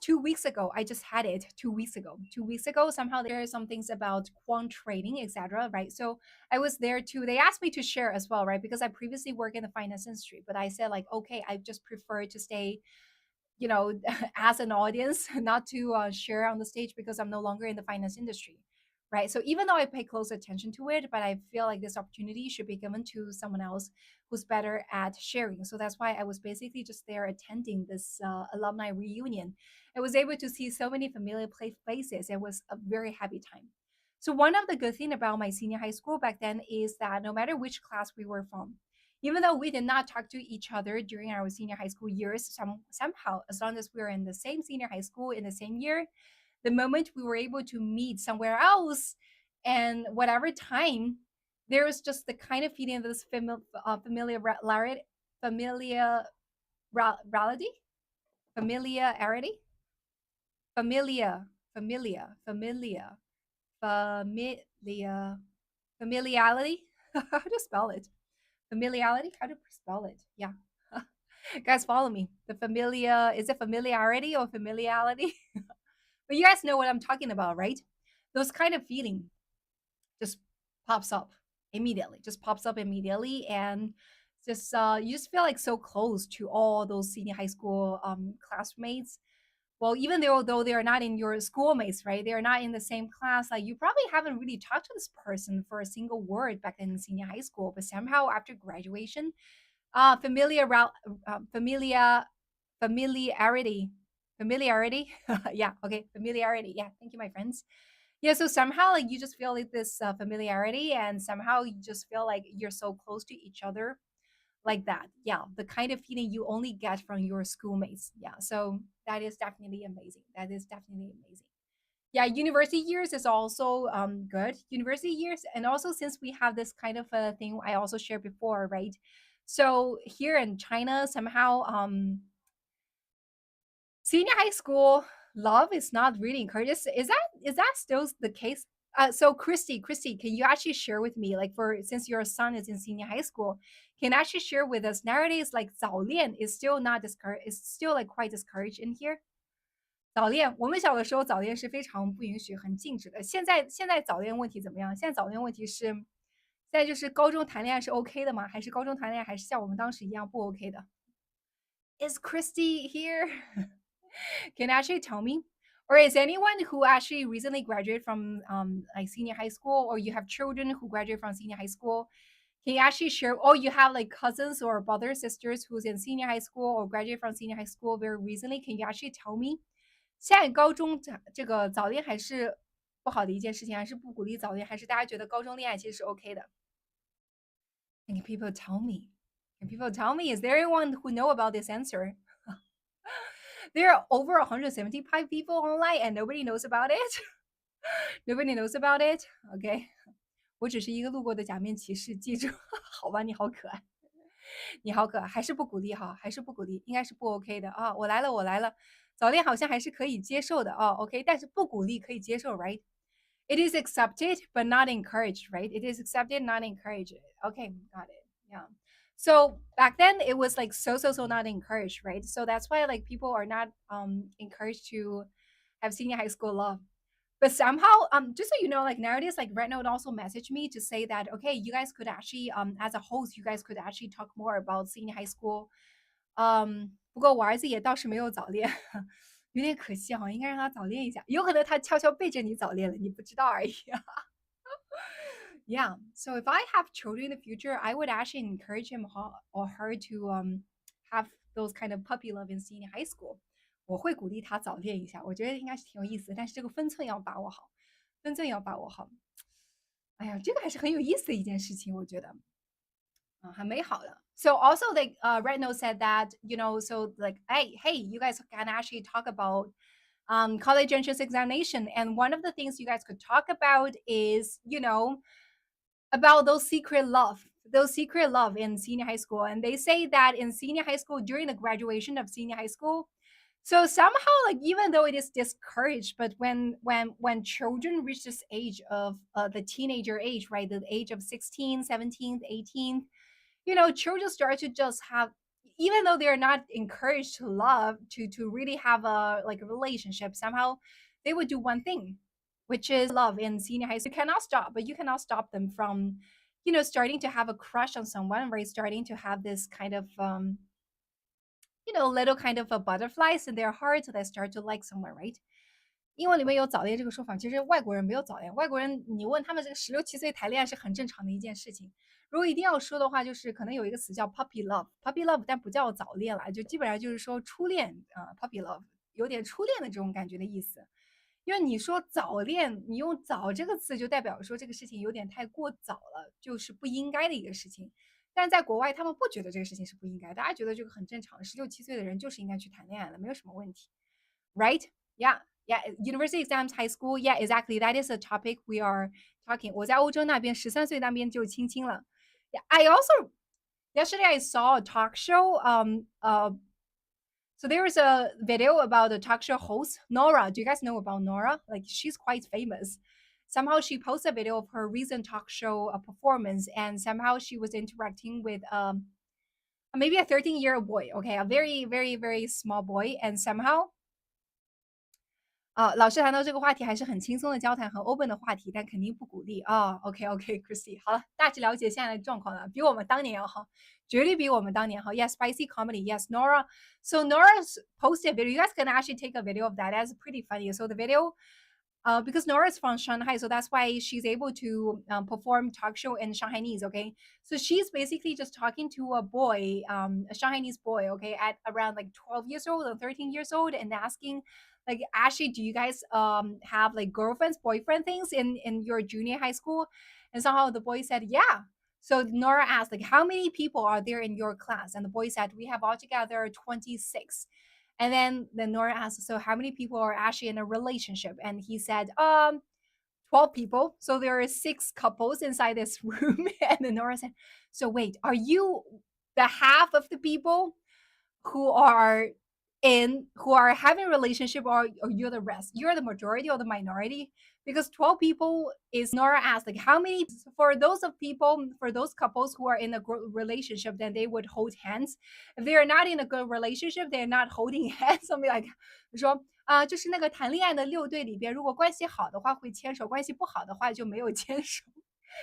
2 weeks ago. I just had it 2 weeks ago. 2 weeks ago, somehow there are some things about quant trading, etc. Right. So I was there too. They asked me to share as well, right? Because I previously worked in the finance industry, but I said like, okay, I just prefer to stay, as an audience, not to share on the stage because I'm no longer in the finance industry, right? So even though I pay close attention to it, but I feel like this opportunity should be given to someone else who's better at sharing. So that's why I was basically just there attending this alumni reunion. I was able to see so many familiar faces. It was a very happy time. So one of the good thing about my senior high school back then is that no matter which class we were from, even though we did not talk to each other during our senior high school years, somehow, as long as we were in the same senior high school in the same year, the moment we were able to meet somewhere else and whatever time, there was just the kind of feeling of this familiarity, familiarity, familiarity, familiar, familiar, familiar, familiar, familiarity. How to spell it? Familiarity? How to spell it? Yeah. Guys, follow me. The familiar, is it familiarity or familiarity? But you guys know what I'm talking about, right? Those kind of feeling just pops up immediately, just pops up immediately. And just you just feel like so close to all those senior high school classmates. Well, even though they are not in your schoolmates, right? They are not in the same class. Like you probably haven't really talked to this person for a single word back in senior high school, but somehow after graduation, familiar, familiarity, familiarity. Yeah, okay, familiarity. Yeah, thank you, my friends. Yeah, so somehow like you just feel like this familiarity, and somehow you just feel like you're so close to each other, like that. Yeah, the kind of feeling you only get from your schoolmates. Yeah, so that is definitely amazing. That is definitely amazing. Yeah, university years is also good. University years, and also since we have this kind of a thing I also shared before, right? So here in China, somehow senior high school love is not really encouraged. Is that still the case? So Christy, can you actually share with me, like for since your son is in senior high school, can you actually share with us nowadays like 早恋 is still not discouraged, is still like quite discouraged in here? 早恋，我们小的时候早恋是非常不允许、很禁止的。现在早恋问题怎么样？现在早恋问题是，现在就是高中谈恋爱是 OK 的吗？还是高中谈恋爱还是像我们当时一样不 OK 的？Is Christy here? Can you actually tell me? Or is anyone who actually recently graduated from like senior high school, or you have children who graduate from senior high school? Can you actually share? Or you have like cousins or brothers, sisters who's in senior high school or graduate from senior high school very recently? Can you actually tell me? 现在高中这个早恋还是不好的一件事情，还是不鼓励早恋，还是大家觉得高中恋爱其实是 OK 的？Can people tell me? Can people tell me? Is there anyone who know about this answer? There are over 175 people online and nobody knows about it. Nobody knows about it. OK，我只是一个路过的假面骑士，记住，好吧，你好可爱，你好可爱，还是不鼓励哈，还是不鼓励，应该是不 OK 的啊。我来了，我来了，早恋好像还是可以接受的哦，OK，但是不鼓励可以接受，right？ It is accepted but not encouraged, right? It is accepted, not encouraged. Okay, got it. Yeah. So back then it was like so not encouraged, right? So that's why like people are not encouraged to have senior high school love. But somehow, just so you know, like nowadays, like Red Note also messaged me to say that okay, you guys could actually, as a host, you guys could actually talk more about senior high school. 不过我儿子也倒是没有早恋，有点可惜哈，应该让他早恋一下，有可能他悄悄背着你早恋了，你不知道而已。Yeah. So if I have children in the future, I would actually encourage him or her to have those kind of puppy love in senior high school. 我会鼓励他早恋一下，我觉得应该是挺有意思的，但是这个分寸要把握好，分寸要把握好。哎呀，这个还是很有意思的一件事情，我觉得。很美好的。So also like Red Nose said that, you know, so like hey, you guys can actually talk about college entrance examination. And one of the things you guys could talk about is, you know, about those secret love in senior high school. And they say that in senior high school, during the graduation of senior high school, so somehow like even though it is discouraged, but when children reach this age of the teenager age, right, the age of 16, 17, 18, you know, children start to just have, even though they're not encouraged to love, to really have a like a relationship, somehow they would do one thing, which is love in senior high school. You cannot stop, but you cannot stop them from, you know, starting to have a crush on someone, right? Starting to have this kind of you know, little kind of a butterflies in their heart that start to like someone, right? 英文里面有早恋这个说法，其实外国人没有早恋。外国人你问他们这个16、17岁谈恋爱是很正常的一件事情。如果一定要说的话，就是可能有一个词叫 puppy love，puppy love，但不叫早恋了，就基本上就是说初恋啊，puppy love，有点初恋的这种感觉的意思。因为你说早恋，你用早这个词就代表说这个事情有点太过早了，就是不应该的一个事情。但在国外，他们不觉得这个事情是不应该，大家觉得这个很正常的，16、17岁的人就是应该去谈恋爱的，没有什么问题，right? Yeah. Yeah, university exams, high school. Yeah, exactly. That is a topic we are talking. 我在欧洲那边13岁那边就亲亲了。Yeah, I also yesterday I saw a talk show. So there was a video about the talk show host Nora. Do you guys know about Nora? Like she's quite famous. Somehow she posted a video of her recent talk show performance, and somehow she was interacting with maybe a 13-year-old boy. Okay, a very small boy, and somehow 老师谈到这个话题还是很轻松的交谈，很 open 的话题，但肯定不鼓励啊。OK，Christy， 好了，大致了解现在的状况了，比我们当年要好，绝对比我们当年好。Yes, spicy comedy. Yes, Nora. So Nora's posted a video. You guys can actually take a video of that. That's pretty funny. So the video, because Nora's from Shanghai, so that's why she's able to perform talk show in Shanghainese. Okay, so she's basically just talking to a boy, a Shanghainese boy. Okay, at around like 12 years old or 13 years old, and asking like, Ashley, do you guys have like girlfriends, boyfriend things in your junior high school? And somehow the boy said, yeah. So Nora asked, like, how many people are there in your class? And the boy said, we have altogether 26. And then Nora asked, so how many people are actually in a relationship? And he said, 12 people. So there are 6 couples inside this room. And then Nora said, so wait, are you the half of the people who are having a relationship, or you're the rest? You're the majority or the minority? Because 12 people is, Nora asked, like, how many, for those couples who are in a good relationship, then they would hold hands. If they are not in a good relationship, they're not holding hands. Something like 说就是那个谈恋爱的6对里边，如果关系好的话会牵手，关系不好的话就没有牵手。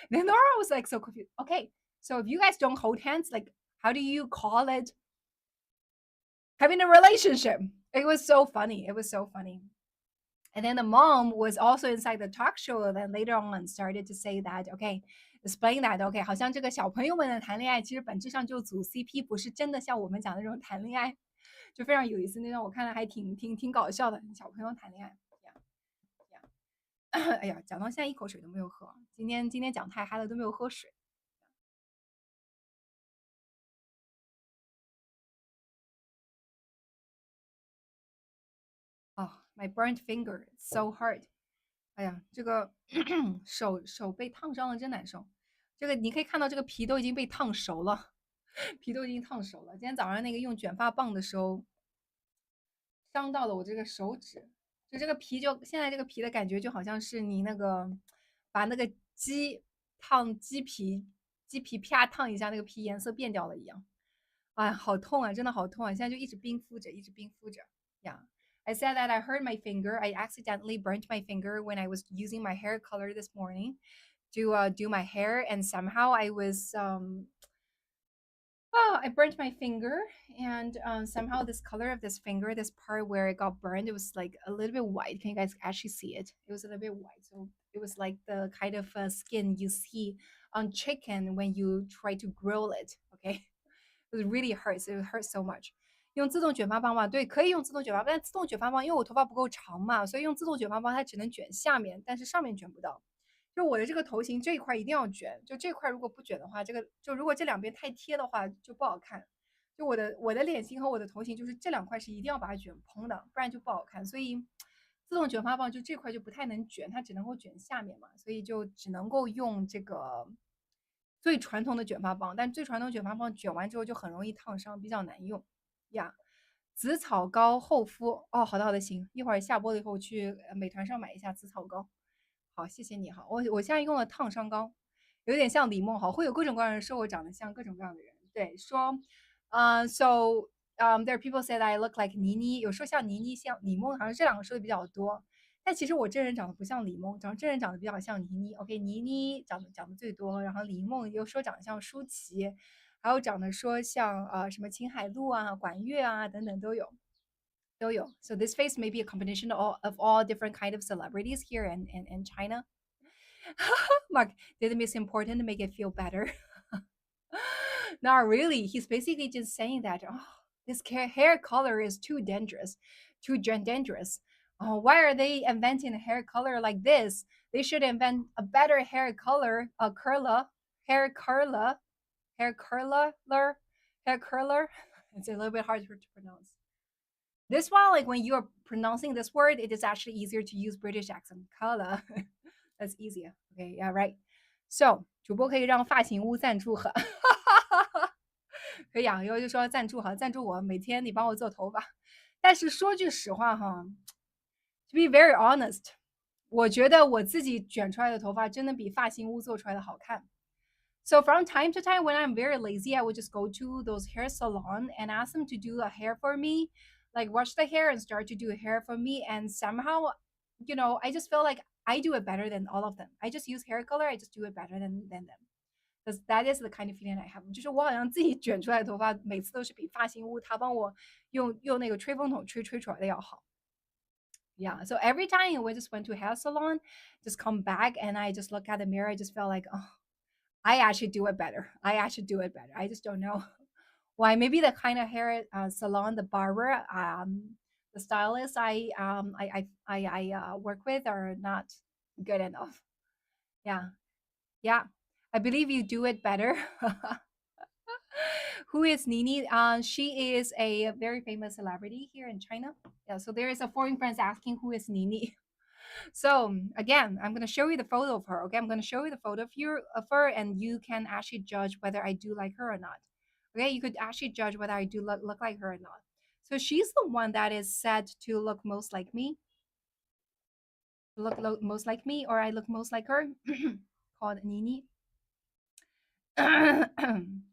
Then Nora was like so confused. Okay, so if you guys don't hold hands, like, how do you call it having a relationship? It was so funny. It was so funny. And then the mom was also inside the talk show. Then later on started to say that, okay, explain that, okay, 好像这个小朋友们的谈恋爱其实本质上就组 CP， 不是真的像我们讲的那种谈恋爱，就非常有意思。那段我看了还挺搞笑的，小朋友谈恋爱。哎呀，讲到现在一口水都没有喝，今天讲太嗨了都没有喝水。My burnt finger, it's so hard. 哎呀，这个手被烫伤了，真难受。这个你可以看到，这个皮都已经被烫熟了，皮都已经烫熟了。今天早上那个用卷发棒的时候，伤到了我这个手指，就这个皮就现在这个皮的感觉就好像是你那个把那个鸡皮啪烫一下，那个皮颜色变掉了一样。哎，好痛啊，真的好痛啊！现在就一直冰敷着，一直冰敷着。Yeah. I said that I hurt my finger. I accidentally burnt my finger when I was using my hair color this morning to do my hair, and somehow I was I burnt my finger, and somehow this color of this finger, this part where it got burned, it was like a little bit white. Can you guys actually see it? It was a little bit white, so it was like the kind of skin you see on chicken when you try to grill it. Okay, it really hurts. It hurts so much. 用自动卷发棒吧，对，可以用自动卷发棒，但自动卷发棒因为我头发不够长嘛，所以用自动卷发棒它只能卷下面，但是上面卷不到。就我的这个头型这一块一定要卷，就这块如果不卷的话，这个就如果这两边太贴的话就不好看。就我的脸型和我的头型，就是这两块是一定要把它卷蓬的，不然就不好看。所以自动卷发棒就这块就不太能卷，它只能够卷下面嘛，所以就只能够用这个最传统的卷发棒。但最传统卷发棒卷完之后就很容易烫伤，比较难用呀。紫草膏厚敷哦，好的好的，行，一会儿下播了以后去美团上买一下紫草膏。好，谢谢你好，我现在用了烫伤膏，有点像李梦，好，会有各种各样的人说我长得像各种各样的人，对，说，so there are people said I look like 倪妮，有说像倪妮像李梦，好像这两个说的比较多，但其实我真人长得不像李梦，真人长得比较像倪妮，OK，倪妮讲的最多，然后李梦又说长得像舒淇，还有长得说像什么秦海璐啊、管乐啊等等都有。So this face may be a combination of all different kind of celebrities here in China. Mark, did Miss Important make it feel better? Not really. He's basically just saying that this hair color is too dangerous, too dangerous. Why are they inventing a hair color like this? They should invent a better hair color, a hair curler. It's a little bit hard to pronounce. This one, like when you're pronouncing this word, it is actually easier to use British accent. Color, that's easier. Okay, yeah, right. So 主播可以让发型屋赞助可以啊，以后就说赞助好，赞助我，每天你帮我做头发。但是说句实话哈，to be very honest，我觉得我自己卷出来的头发真的比发型屋做出来的好看。So from time to time, when I'm very lazy, I would just go to those hair salon and ask them to do a hair for me, like wash the hair and start to do a hair for me. And somehow, I just feel like I do it better than all of them. I just use hair color, I just do it better than them. Because that is the kind of feeling I have. 就是我好像自己卷出来的头发，每次都是比发型屋他帮我用那个吹风筒吹出来的要好。Yeah, so every time we just went to a hair salon, just come back and I just look at the mirror, I just felt like, oh, I actually do it better. I just don't know why. Maybe the kind of hair salon, the barber, the stylist I work with are not good enough. Yeah. I believe you do it better. Who is Nini? She is a very famous celebrity here in China. Yeah. So there is a foreign friend asking who is Nini. So again, I'm going to show you the photo of her. Okay, I'm going to show you the photo of her, and you can actually judge whether I do like her or not. Okay, you could actually judge whether I do look like her or not. So she's the one that is said to look most like me. Look most like me, or I look most like her. Called Nini.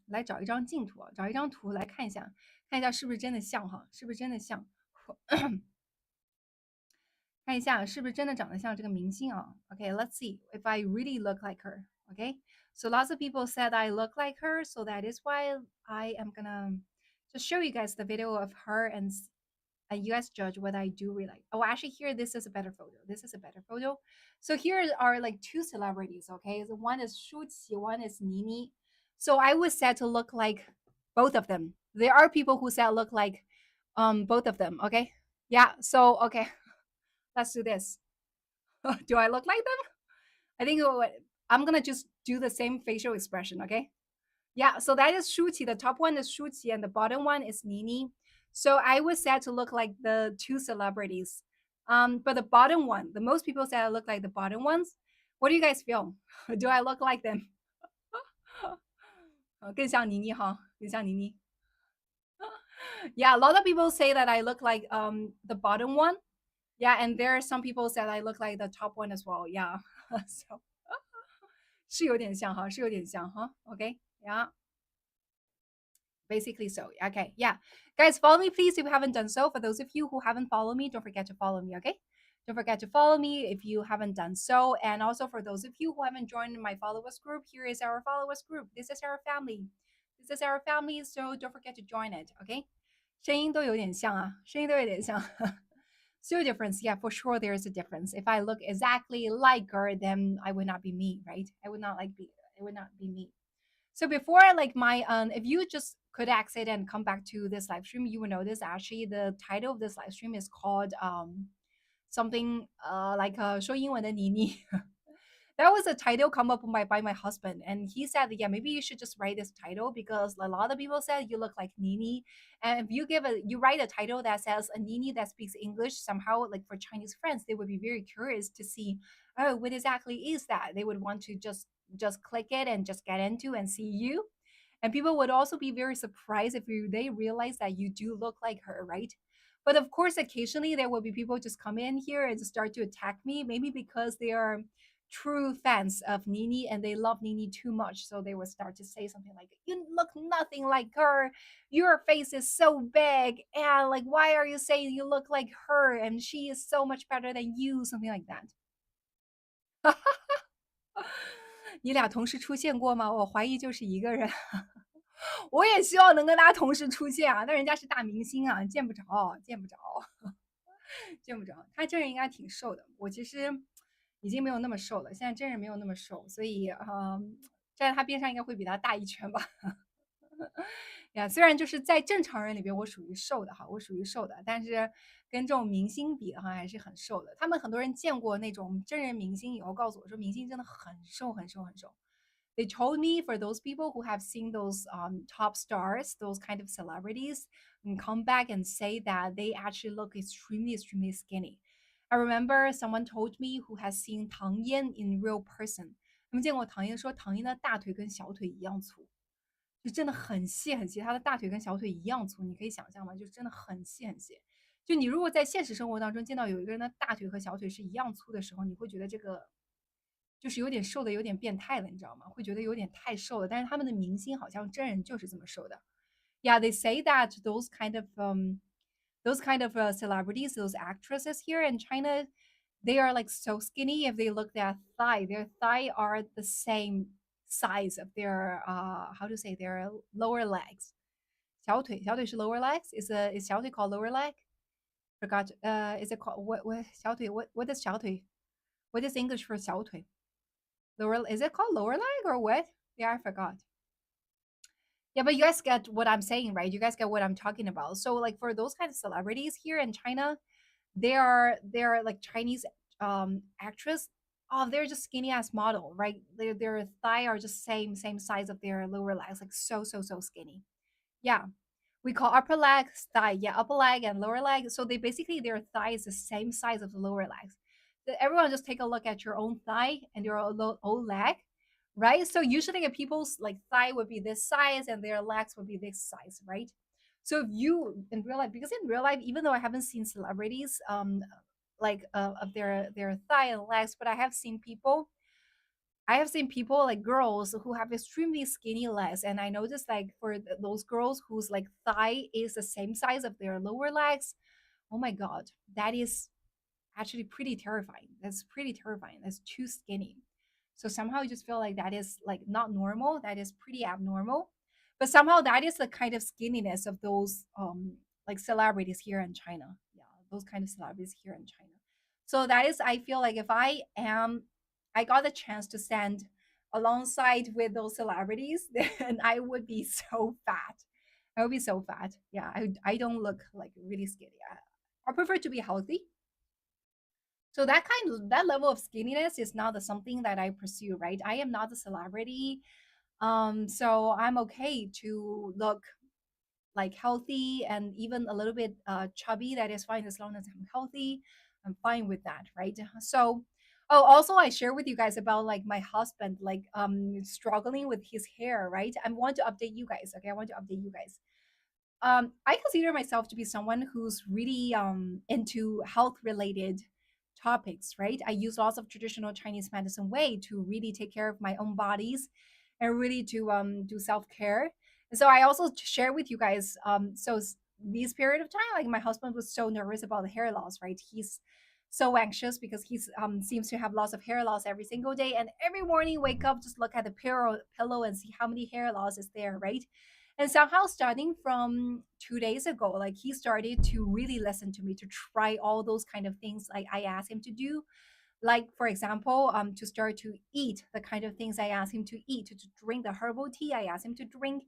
来找一张镜图，找一张图来看一下，看一下是不是真的像哈，是不是真的像。看一下是不是真的长得像这个明星啊 Okay, let's see if I really look like her. Okay, so lots of people said I look like her, so that is why I am gonna just show you guys the video of her and you guys judge whether I do really like. Oh, actually here this is a better photo. This is a better photo. So here are like two celebrities, okay? So one is Shu Qi, one is Nini. So I was said to look like both of them. There are people who said look like both of them, okay? Yeah, so okay. Let's do this. Do I look like them? I think I'm gonna just do the same facial expression, okay? Yeah, so that is Shuqi. The top one is Shuqi and the bottom one is Nini. So I was said to look like the two celebrities. But the bottom one, the most people say I look like the bottom ones. What do you guys feel? Do I look like them? 更像妮妮哈，更像妮妮。Yeah, a lot of people say that I look like the bottom one. Yeah, and there are some people said I look like the top one as well. Yeah, so 是有点像哈，是有点像哈。Okay, yeah. Basically so. Okay, yeah. Guys, follow me please if you haven't done so. For those of you who haven't followed me, don't forget to follow me, okay? Don't forget to follow me if you haven't done so. And also for those of you who haven't joined my followers group, here is our followers group. This is our family. This is our family, so don't forget to join it, okay? 声音都有点像啊，声音都有点像。Still a difference, yeah, for sure there is a difference. If I look exactly like her, then I would not be me, right? I would not like be. It would not be me. So before like my if you just could exit and come back to this live stream, you will notice actually the title of this live stream is called something like 说英文的妮妮。That was a title come up by my husband, and he said, "Yeah, maybe you should just write this title because a lot of people said you look like Nini, and if you write a title that says a Nini that speaks English somehow, like for Chinese friends, they would be very curious to see, oh, what exactly is that? They would want to just click it and just get into and see you, and people would also be very surprised if they realize that you do look like her, right?" But of course, occasionally there will be people just come in here and just start to attack me, maybe because they are true fans of Nini and they love Nini too much. So they will start to say something like, "You look nothing like her. Your face is so big. And like, why are you saying you look like her? And she is so much better than you," something like that. 你俩同时出现过吗？我怀疑就是一个人。我也希望能跟大家同时出现啊，但人家是大明星啊，见不着，见不着。见不着。他真人应该挺瘦的，我其实已经没有那么瘦了，现在真人没有那么瘦，所以站在他边上应该会比他大一圈吧。呀，虽然就是在正常人里边我属于瘦的哈，我属于瘦的，但是跟这种明星比的话还是很瘦的。他们很多人见过那种真人明星以后告诉我说，明星真的很瘦很瘦很瘦。They told me for those people who have seen those top stars, those kind of celebrities, and come back and say that they actually look extremely, extremely skinny. I remember someone told me who has seen Tang Yan in real person. 他们见过唐嫣，说唐嫣的大腿跟小腿一样粗，就真的很细很细，她的大腿跟小腿一样粗，你可以想象吗？就真的很细很细。就你如果在现实生活当中见到有一个人的大腿和小腿是一样粗的时候，你会觉得这个就是有点瘦的有点变态了，你知道吗？会觉得有点太瘦了。但是他们的明星好像真人就是这么瘦的。Yeah, they say that those kind of celebrities, those actresses here in China, they are like so skinny. If they look at their thigh are the same size of their how to say their lower legs. 小腿是 lower legs. Is 小腿 called lower leg? Forgot. Is it called what 小腿? What is 小腿? What is English for 小腿? Lower, is it called lower leg or what? Yeah, I forgot. Yeah, but you guys get what I'm saying, right? You guys get what I'm talking about. So like for those kind of celebrities here in China, they're like Chinese actress. Oh, they're just skinny ass model, right? Their thigh are just same size of their lower legs, like so skinny. Yeah. We call upper leg thigh. Yeah, upper leg and lower leg. So they basically their thigh is the same size of the lower legs. Everyone just take a look at your own thigh and your own leg, right? So usually people's like thigh would be this size and their legs would be this size, right? So if you in real life, because in real life, even though I haven't seen celebrities like of their thigh and legs, but I have seen people like girls who have extremely skinny legs, and I noticed like for those girls whose like thigh is the same size of their lower legs, oh my god, that is actually pretty terrifying. That's pretty terrifying. That's too skinny. So somehow you just feel like that is like not normal. That is pretty abnormal. But somehow that is the kind of skinniness of those like celebrities here in China. Yeah, those kind of celebrities here in China. So that is I feel like if I got the chance to stand alongside with those celebrities, then I would be so fat. I would be so fat. Yeah, I don't look like really skinny. I prefer to be healthy. So that level of skinniness is not something that I pursue, right? I am not a celebrity. So I'm okay to look like healthy and even a little bit chubby. That is fine as long as I'm healthy. I'm fine with that, right? So, oh, also I share with you guys about like my husband, like struggling with his hair, right? I want to update you guys. Okay, I want to update you guys. I consider myself to be someone who's really into health related topics, right? I use lots of traditional Chinese medicine way to really take care of my own bodies and really to do self care. And so I also share with you guys. This period of time, like my husband was so nervous about the hair loss, right? He's so anxious because he's seems to have lots of hair loss every single day, and every morning wake up just look at the pillow and see how many hair loss is there, right? And somehow, starting from 2 days ago, like he started to really listen to me to try all those kind of things like I asked him to do. Like, for example, to start to eat the kind of things I asked him to eat, to drink the herbal tea I asked him to drink,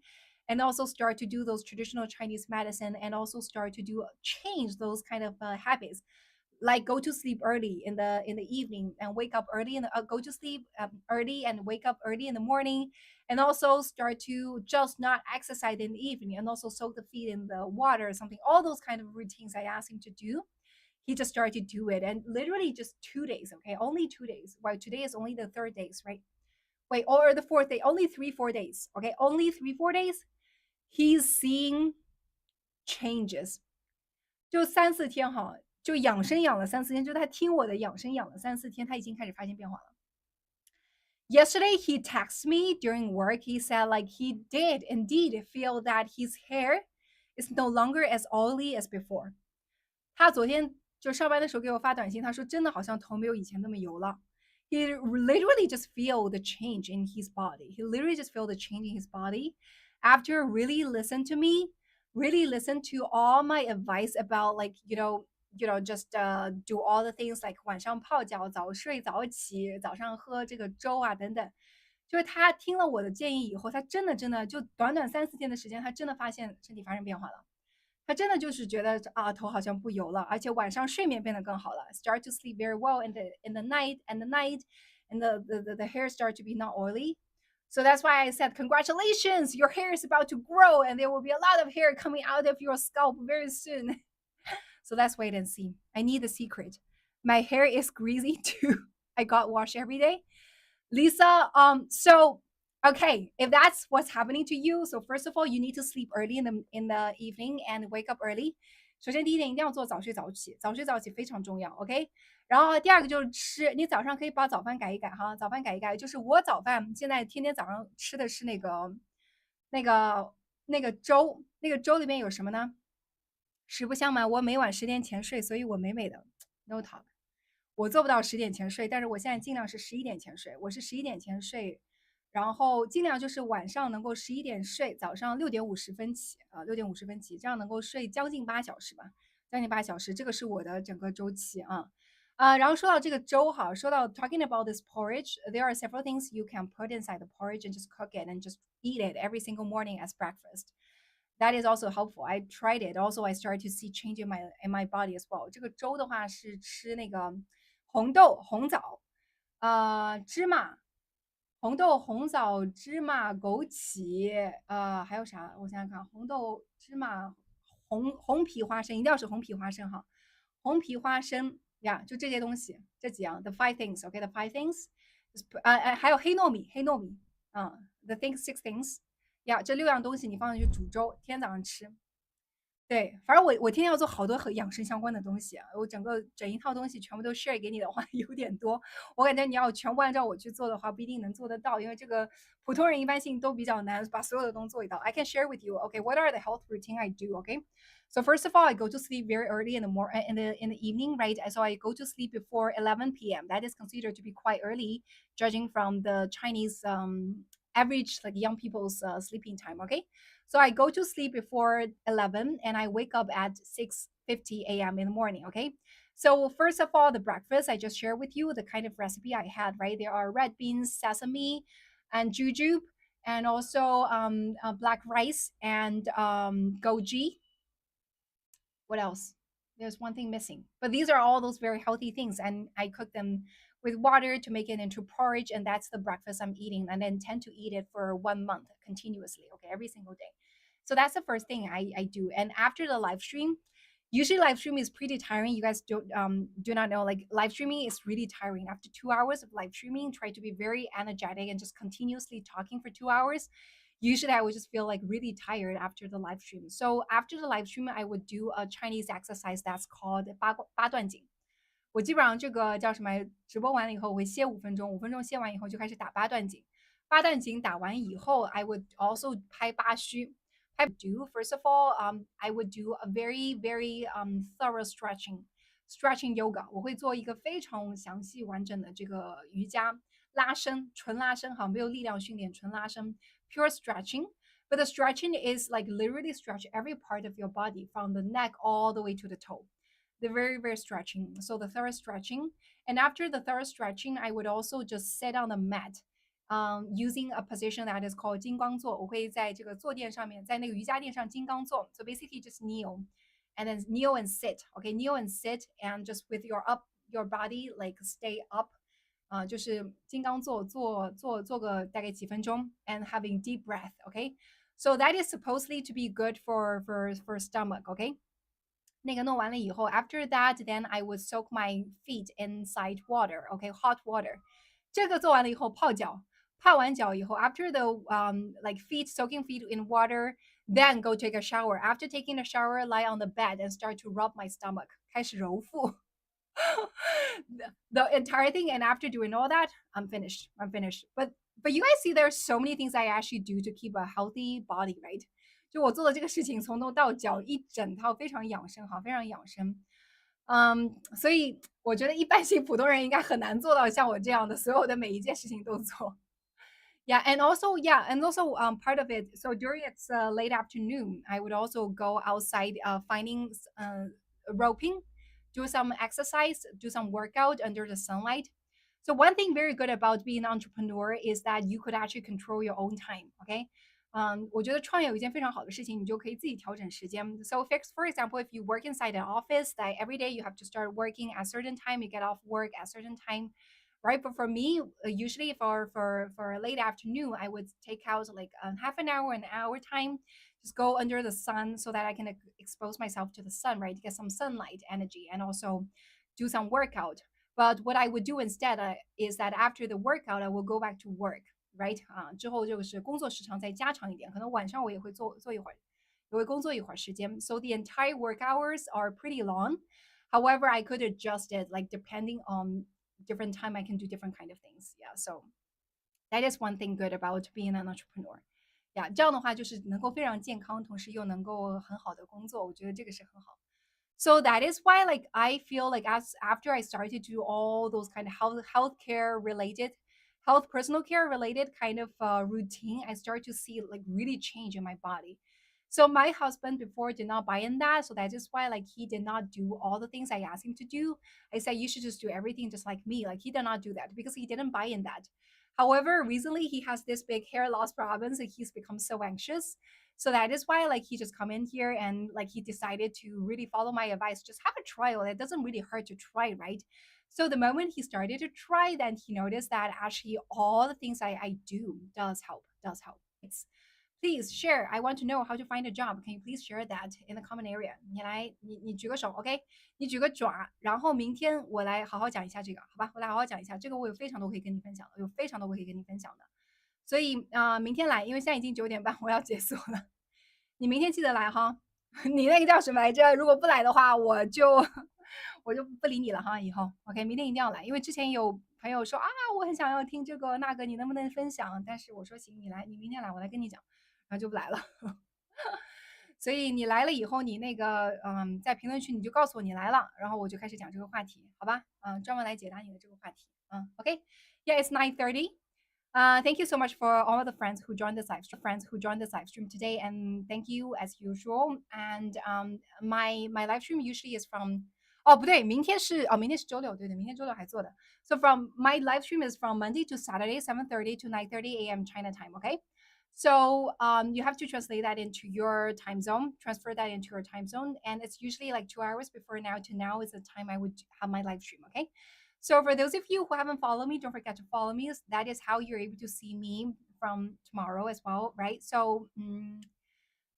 and also start to do those traditional Chinese medicine, and also start to do change those kind of habits, like go to sleep early in the evening and wake up early and go to sleep early and wake up early in the morning, and also start to just not exercise in the evening, and also soak the feet in the water or something. All those kind of routines I asked him to do, he just started to do it, and literally just 2 days, okay, only 2 days. Well, today is only the third days, right? Wait, or the fourth day, only 3-4 days, okay, only 3-4 days. He's seeing changes. 就3-4天哈，就养生养了3-4天，就他听我的养生养了3-4天，他已经开始发现变化了。Yesterday, he texted me during work. He said like he did indeed feel that his hair is no longer as oily as before. 他昨天就上班的时候给我发短信，他说真的好像头没有以前那么油了。He literally just feel the change in his body. He literally just feel the change in his body after really listen to me, really listen to all my advice about like just do all the things like 晚上泡脚、早睡早起、早上喝这个粥啊等等。就是他听了我的建议以后，他真的就短短3-4天的时间，他真的发现身体发生变化了。他真的就是觉得啊，头好像不油了，而且晚上睡眠变得更好了。Start to sleep very well in the night, and the hair start to be not oily. So that's why I said, congratulations, your hair is about to grow, and there will be a lot of hair coming out of your scalp very soon. So let's wait and see. I need the secret. My hair is greasy too. I got washed every day. Lisa, so okay, if that's what's happening to you, so first of all, you need to sleep early in the evening and wake up early. 首先第一点一定要做早睡早起，早睡早起非常重要，OK。然后第二个就是吃，你早上可以把早饭改一改哈，早饭改一改，就是我早饭现在天天早上吃的是那个粥，那个粥里面有什么呢？实不相瞒，我每晚10点前睡，所以我美美的 no talk。我做不到10点前睡，但是我现在尽量是11点前睡。我是11点前睡，然后尽量就是晚上能够11点睡，早上6点50分起啊，6点50分起，这样能够睡将近8小时吧，将近8小时，这个是我的整个周期啊。然后说到这个粥哈，说到 talking about this porridge, there are several things you can put inside the porridge and just cook it and just eat it every single morning as breakfast. That is also helpful. I tried it. Also, I started to see change in my body as well. 这个粥的话是吃那个红豆、红枣，芝麻、红豆、红枣、芝麻、枸杞，还有啥？我想想看，红豆、芝麻、红皮花生，一定要是红皮花生哈，红皮花生呀，就这些东西，这几样，the five things，OK，the five things，还有黑糯米，the things six things。呀，这6样东西你放进去煮粥，天天早上吃。对，反正我天天要做好多和养生相关的东西啊，我整一套东西全部都 share 给你的话有点多，我感觉你要全部按照我去做的话不一定能做得到，因为这个普通人一般性都比较难把所有的东西做一道。I can share with you, okay, what are the health routine I do, okay? So first of all, I go to sleep very early in the evening, right? So I go to sleep before 11 p.m. That is considered to be quite early, judging from the Chinese average like young people's sleeping time, okay? So I go to sleep before 11 and I wake up at 6:50 a.m. in the morning, okay? So first of all, the breakfast, I just share with you the kind of recipe I had, right? There are red beans, sesame, and jujube, and also black rice and goji. What else? There's one thing missing. But these are all those very healthy things, and I cook them with water to make it into porridge, and that's the breakfast I'm eating, and then tend to eat it for 1 month continuously, okay, every single day. So that's the first thing I do. And after the live stream, Usually live streaming is pretty tiring. You guys do not know, like live streaming is really tiring. After 2 hours of live streaming, try to be very energetic and just continuously talking for 2 hours. Usually I would just feel like really tired after the live stream. So after the live stream, I would do a Chinese exercise that's called 八段锦。我基本上这个叫什么？直播完了以后，我会歇5分钟，5分钟歇完以后就开始打八段锦。八段锦打完以后 I would also 拍八虚。Do first of all, I would do a very thorough stretching yoga. 我会做一个非常详细完整的这个瑜伽拉伸，纯拉伸哈，没有力量训练，纯拉伸 pure stretching. But the stretching is like literally stretch every part of your body from the neck all the way to the toe. The very stretching. So the thorough stretching. And after the thorough stretching, I would also just sit on the mat. Using a position that is called 金刚坐，我会在这个坐垫上面，在那个瑜伽垫上金刚坐。So basically just kneel, and then kneel and sit. Okay, kneel and sit, and just with your body like stay up. 就是金刚做个大概几分钟 and having deep breath. Okay, so that is supposedly to be good for stomach. Okay. 那个弄完了以后 after that, then I would soak my feet inside water. Okay, hot water. 这个做完了以后泡脚。泡完脚以后 after the like soaking feet in water, then go take a shower. After taking a shower, lie on the bed and start to rub my stomach. 开始揉腹。the entire thing, and after doing all that, I'm finished. But you guys see there's so many things I actually do to keep a healthy body, right? 就我做的这个事情从头到脚一整套非常养生哈，非常养生。所以我觉得一般性普通人应该很难做到像我这样的所有的每一件事情都做。Yeah, and also part of it. So during its late afternoon, I would also go outside, finding roping, do some exercise, do some workout under the sunlight. So one thing very good about being an entrepreneur is that you could actually control your own time. Okay. 我觉得创业有一件非常好的事情，你就可以自己调整时间。So, for example, if you work inside an office, that every day you have to start working at a certain time, you get off work at a certain time, right? But for me, usually for a late afternoon, I would take out like half an hour time, just go under the sun so that I can expose myself to the sun, right? To get some sunlight energy and also do some workout. But what I would do instead is that after the workout, I will go back to work, right? 之后就是工作时长再加长一点，可能晚上我也会做一会儿，也会工作一会儿时间。So the entire work hours are pretty long. However, I could adjust it like depending on different time I can do different kind of things. Yeah, so that is one thing good about being an entrepreneur. Yeah, 这样的话就是能够非常健康，同时又能够很好的工作，我觉得这个是很好。So that is why like I feel like after I started to do all those kind of healthcare related, personal care related kind of routine, I start to see like really change in my body. So my husband before did not buy in that. So that is why like he did not do all the things I asked him to do. I said you should just do everything just like me. Like he did not do that because he didn't buy in that. However, recently he has this big hair loss problems and he's become so anxious. So that is why like he just come in here and like he decided to really follow my advice. Just have a trial. It doesn't really hurt to try, right? So the moment he started to try, then he noticed that actually all the things I do does help. It's please share. I want to know how to find a job. Can you please share that in the comment area? 你举个手 ，OK？ 你举个爪，然后明天我来好好讲一下这个，好吧？我来好好讲一下这个，我有非常多可以跟你分享的，所以明天来，因为现在已经9点半，我要结束了。你明天记得来哈。你那个叫什么来着？如果不来的话，我就不理你了哈。以后 OK， 明天一定要来，因为之前有朋友说啊，我很想要听这个那个，你能不能分享？但是我说行，你来，你明天来，我来跟你讲，然后就不来了。所以你来了以后，你那个在评论区你就告诉我你来了，然后我就开始讲这个话题，好吧？专门来解答你的这个话题。OK，Yeah, it's 9:30. Thank you so much for all of the friends who joined this live stream today, and thank you as usual. And my live stream usually is from 不对，明天是周六，对，明天周六还做的。So from my live stream is from Monday to Saturday, 7:30 to 9:30 a.m. China time. Okay. So you have to translate that into your time zone, transfer that into your time zone, and it's usually like 2 hours before now to now is the time I would have my live stream. Okay. So for those of you who haven't followed me, don't forget to follow me. That is how you're able to see me from tomorrow as well, right? So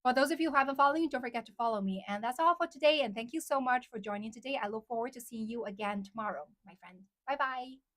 For those of you who haven't followed me, don't forget to follow me. And that's all for today. And thank you so much for joining today. I look forward to seeing you again tomorrow, my friend. Bye bye.